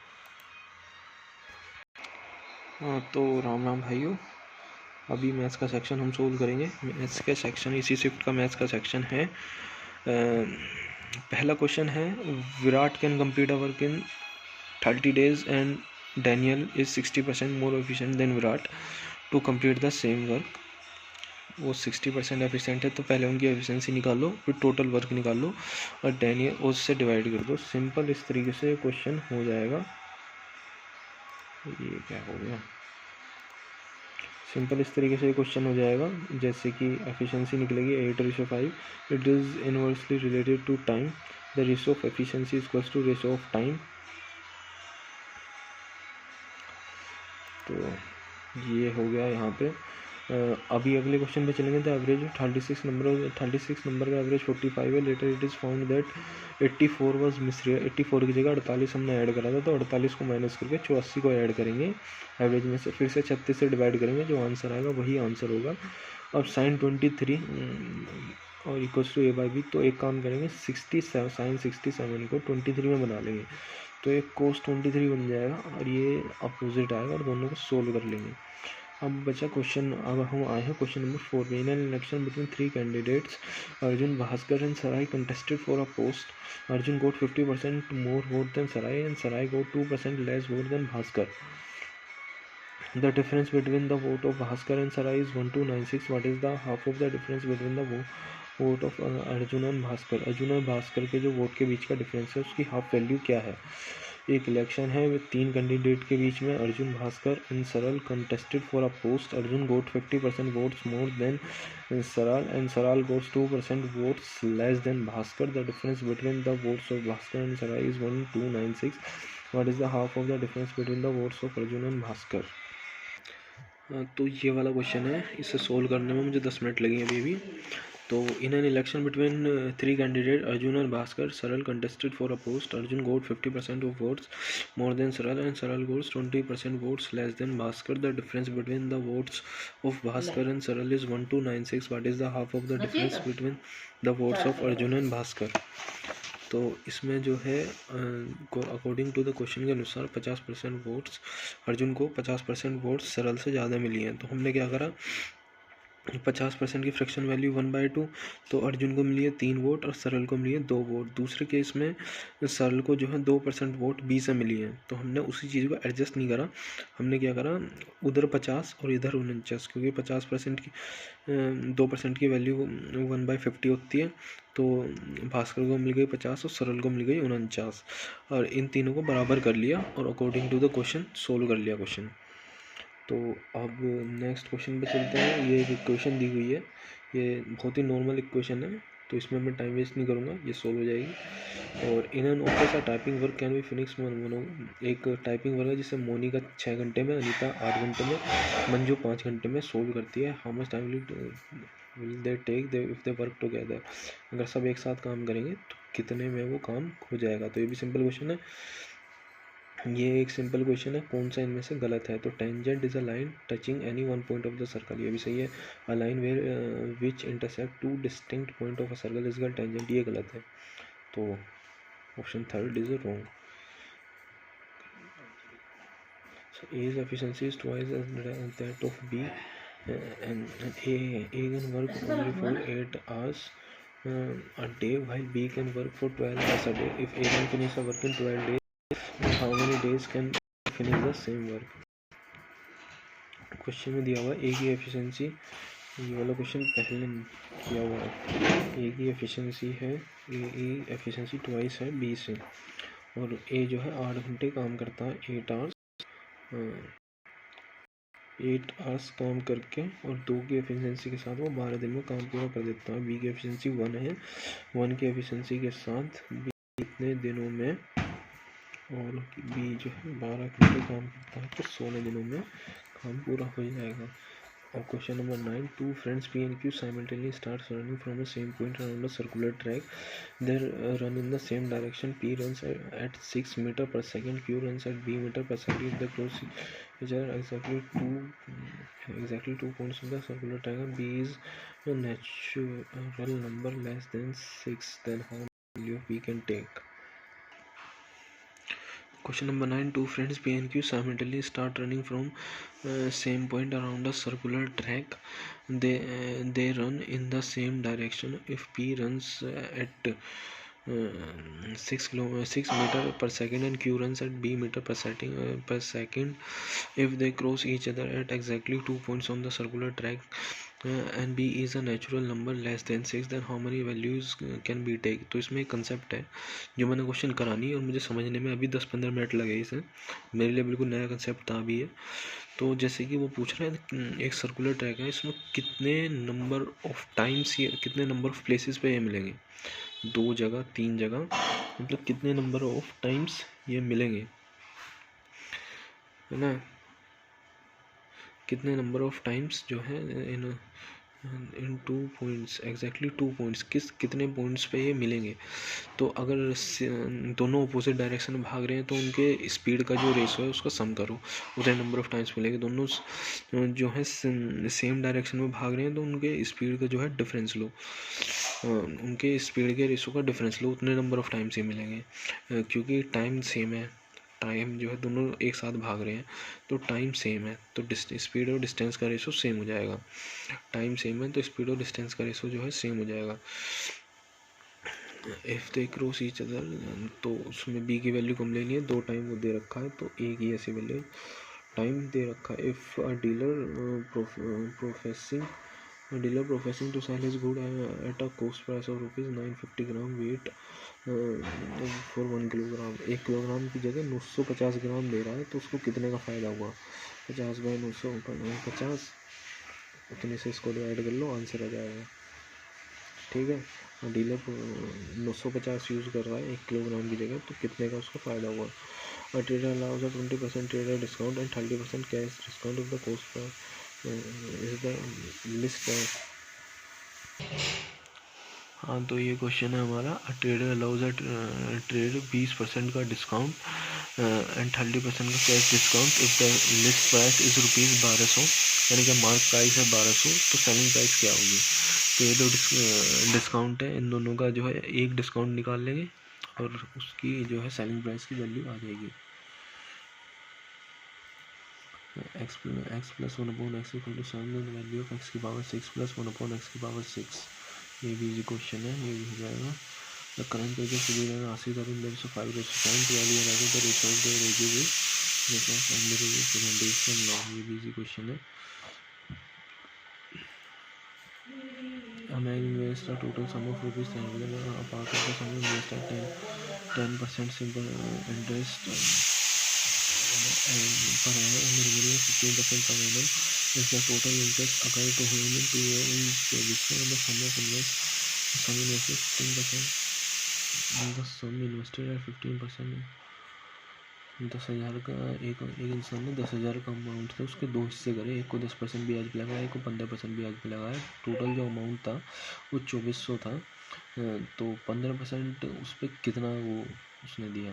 A: तो राम राम भाइयों, अभी मैथ्स का सेक्शन हम सोल्व करेंगे. मैथ्स का सेक्शन इसी शिफ्ट का मैथ्स का सेक्शन है. पहला क्वेश्चन है, Virat can complete a work in 30 days and Daniel is 60% more efficient than Virat to complete the same work. वो 60% एफिशिएंट है तो पहले उनकी एफिशिएंसी निकालो, फिर टोटल वर्क निकालो और डैनियल उससे डिवाइड कर दो. सिंपल इस तरीके से क्वेश्चन हो जाएगा. ये क्या हो गया, सिंपल इस तरीके से क्वेश्चन हो जाएगा. जैसे कि एफिशिएंसी निकलेगी 8:5. It is inversely related to time. The ratio of efficiency is equals to ratio of time. तो ये हो गया यहाँ पे. अभी अगले क्वेश्चन पे चलेंगे. तो एवरेज 36 नंबर का एवरेज 45 है. Later it is found that 84 was misread. 84 की जगह 48 हमने ऐड करा था, तो 48 को माइनस करके 84 को ऐड करेंगे एवरेज में से. फिर से 36 से डिवाइड करेंगे, जो आंसर आएगा वही आंसर होगा. अब साइन 23 और इक्वल्स टू a/b. तो एक काम करेंगे, 67 साइन 67 को 23 में बना लेंगे, तो एक कोस 23 बन जाएगा और ये अपोजिट आएगा और दोनों को सोल्व कर लेंगे. अब बचा क्वेश्चन. अब हम आए हैं क्वेश्चन नंबर 4 में. In an election between 3 candidates Arjun Bhaskar and Sarai contested for a post. Arjun got 50% more vote than Sarai and Sarai got 2% less vote than Bhaskar. The difference between the vote of Bhaskar and Sarai is 1296. What is the half of the difference between the vote of Arjun and Bhaskar. Arjun और भास्कर के जो vote के बीच का difference है उसकी half value क्या है. एक इलेक्शन है विद 3 कैंडिडेट के बीच में, Arjun Bhaskar and Saral contested for a post. Arjun got 50% votes more than Saral and Saral gots 2% votes less than Bhaskar. The difference between the votes of Bhaskar and Sarai is 1296. What is the half of the difference between the votes of Arjun and Bhaskar. तो ये वाला question है, इसे solve करने में मुझे 10 minute लगे अभी. तो in an election between 3 candidate Arjun और Bhaskar, Saral contested for a post. Arjun got 50% of votes more than Saral and Saral gots 20% votes less than Bhaskar. The difference between the votes of Bhaskar and Saral is 1296. What is the half of the difference between the votes of Arjun and Bhaskar. तो इसमें जो है according to the question के अनुसार 50% votes Arjun को, 50% votes सरल से ज़्यादा मिली हैं. तो हमने क्या करा, 50% की फ्रैक्शन वैल्यू 1/2, तो अर्जुन को मिली है 3 वोट और सरल को मिली है 2 वोट। दूसरे केस में सरल को जो है 2% वोट बी से मिली है, तो हमने उसी चीज़ को एडजस्ट नहीं करा, हमने क्या करा, उधर 50 और इधर 49, क्योंकि 50% की 2% की वैल्यू 1/50 होती है, तो भास्कर को मिल गई 50 और सरल को मिल गई 49, और इन तीनों को बराबर कर लिया और according to the question solve कर लिया क्वेश्चन। तो अब नेक्स्ट क्वेश्चन पे चलते हैं। ये एक इक्वेशन दी हुई है, ये बहुत ही नॉर्मल इक्वेशन है, तो इसमें मैं टाइम वेस्ट नहीं करूँगा, ये सोल्व हो जाएगी। और in an office a typing work can be finish एक टाइपिंग वर्क है जिसे मोनिका 6 घंटे में, अनीता 8 घंटे में, मंजू 5 घंटे में सोल्व करती है। How much time will they take if they work together. अगर सब एक साथ काम करेंगे तो कितने में वो काम हो जाएगा। तो ये भी सिंपल क्वेश्चन है, ये एक सिंपल क्वेश्चन है, कौन सा इनमें से गलत है। तो tangent is a line touching any one point of the circle, ये भी सही है। A line where which intersect two distinct point of a circle is called tangent, ये गलत है, तो option third is wrong. So A's efficiency is twice as that of B, and A can work only for 8 hours a day, while B can work for 12 hours a day. If A can finish a work in 12 days, then how many days can finish the same work? Question में दिया हुआ है ए की efficiency, ये वाला question पहले किया हुआ है। ए की एफिशिएंसी है, ए की एफिशिएंसी ट्वाइस है बी से, और ए जो है 8 घंटे काम करता है, 8 आवर्स काम करके, और 2 की एफिशिएंसी के साथ वो 12 दिन में काम पूरा कर देता है। बी की एफिशिएंसी 1 है, 1 की एफिशिएंसी के साथ बी कितने दिनों में, और बी जो है 12 घंटे काम करता है, तो 16 दिनों में काम पूरा हो जाएगा। और question number 9, two friends P and Q simultaneously start running from the same point around the circular track, they run in the same direction, P runs at 6 metre per second, Q runs at b metre per second, if the cross which are exactly 2 points of the circular triangle, b is a natural number less than 6, then how many value of b can take. Question number 9, two friends P and Q simultaneously start running from same point around a circular track. They run in the same direction. If P runs at 6 meter per second and Q runs at b meter per second, if they cross each other at exactly 2 points on the circular track, and b is a natural number less than 6, then how many values can be take. तो इसमें एक concept है जो मैंने question करानी और मुझे समझने में अभी 10-15 मिनट लगे इसे, मेरे लिए बिल्कुल नया कंसेप्ट था अभी है। तो जैसे कि वो पूछ रहे हैं एक सर्कुलर ट्रैक है, इसमें कितने नंबर ऑफ टाइम्स ये कितने नंबर ऑफ प्लेसेस पे ये मिलेंगे, 2 जगह 3 जगह, मतलब कितने नंबर ऑफ टाइम्स ये मिलेंगे, है ना, कितने नंबर ऑफ टाइम्स जो है इन 2 पॉइंट्स, एग्जैक्टली 2 पॉइंट्स, कितने पॉइंट्स पे ये मिलेंगे। तो अगर दोनों अपोजिट डायरेक्शन में भाग रहे हैं तो उनके स्पीड का जो रेशो है उसका सम करो, उतने नंबर ऑफ टाइम्स मिलेंगे। दोनों जो है सेम डायरेक्शन में भाग रहे हैं तो उनके स्पीड का जो है डिफरेंस लो, उनके स्पीड के रेशो का डिफरेंस लो, उतने नंबर ऑफ टाइम्स ही मिलेंगे, क्योंकि टाइम सेम है, टाइम जो है दोनों एक साथ भाग रहे हैं तो टाइम सेम है, तो स्पीड और डिस्टेंस का रेशो सेम हो जाएगा। टाइम सेम है तो स्पीड और डिस्टेंस का रेशो जो है सेम हो जाएगा। If they cross each other, तो उसमें बी की वैल्यू कम लेनी है, 2 टाइम वो दे रखा है तो ए की ऐसी वैल्यू टाइम दे रखा है। If a dealer professing to sell his good at a cost price of ₹950 gram weight for 1 kilogram, 1 kilogram की जगह 950 ग्राम दे रहा है, तो उसको कितने का फ़ायदा हुआ। 50 बाई 950, उतने से इसको डिवाइड कर लो, आंसर आ जाएगा। ठीक है, डीलर 950 यूज़ कर रहा है 1 किलोग्राम की जगह, तो कितने का उसको फ़ायदा हुआ। A trader allows a 20% trader discount and 30% cash discount of the cost is the list. हाँ, तो ये क्वेश्चन है हमारा, ट्रेडर अलाउज अ ट्रेड 20% का डिस्काउंट एंड 30% का cash discount if the list price is ₹1200, यानी कि मार्क प्राइस है 1200, तो सेलिंग प्राइस क्या होगी। तो ये दो डिस्काउंट है, इन दोनों का जो है एक डिस्काउंट निकाल लेंगे और उसकी जो है सेलिंग प्राइस की वैल्यू आ जाएगी। x plus 1 upon x equal to 7, then the value of x की पावर 6 plus 1 upon x की पावर 6. ये भी इजी क्वेश्चन है, ये भी हो जाएगा. The current page of Siberian Asi Tarun there is a 5 raised to 7 to value and the ratio of the ratio is under presentation now. ये भी इजी क्वेश्चन है. A man invests a total sum of rupees 10, within a part of the sum invest at 10% simple interest and per annum and the remaining 15% per annum is the total interest occurred to him in 2 years which the sum of invested 15% and the sum invested at 15%. 10,000 का एक इंसान ने 10,000 का amount था, उसके 2 हिस्से करे, एक को 10% ब्याज पे लगाया, एक को 15% ब्याज पे लगाया. टोटल जो अमाउंट था वो 2400 था. तो 15% उस पर कितना वो उसने दिया,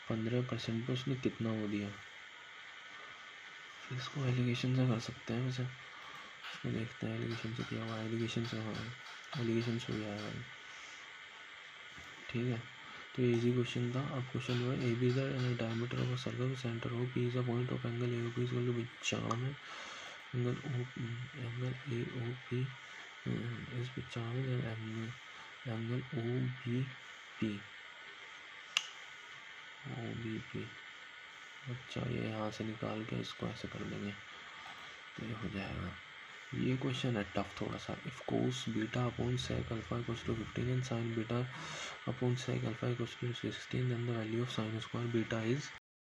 A: 15% पे उसने कितना वो दिया. फिर इसको एलिगेशन से कर सकते हैं. वैसे इसको देखते हैं एलिगेशन से क्या हुआ. एलिगेशन से हाँ एलिगेशन से हो जाएगा. ठीक है, तो इजी क्वेश्चन था. अब क्वेश्चन हुआ A B is the diameter of a circle, centre O P is a point of angle A O P is equal to 95. Angle A O P is 95 and angle O B P अच्छा ये यहाँ से निकाल के इसको ऐसे कर देंगे तो ये हो जाएगा. ये क्वेश्चन है टफ थोड़ा सा. If cos beta upon sec alpha equals to 15 and sign beta upon sec alpha equals to 16, then the value of sine square beta is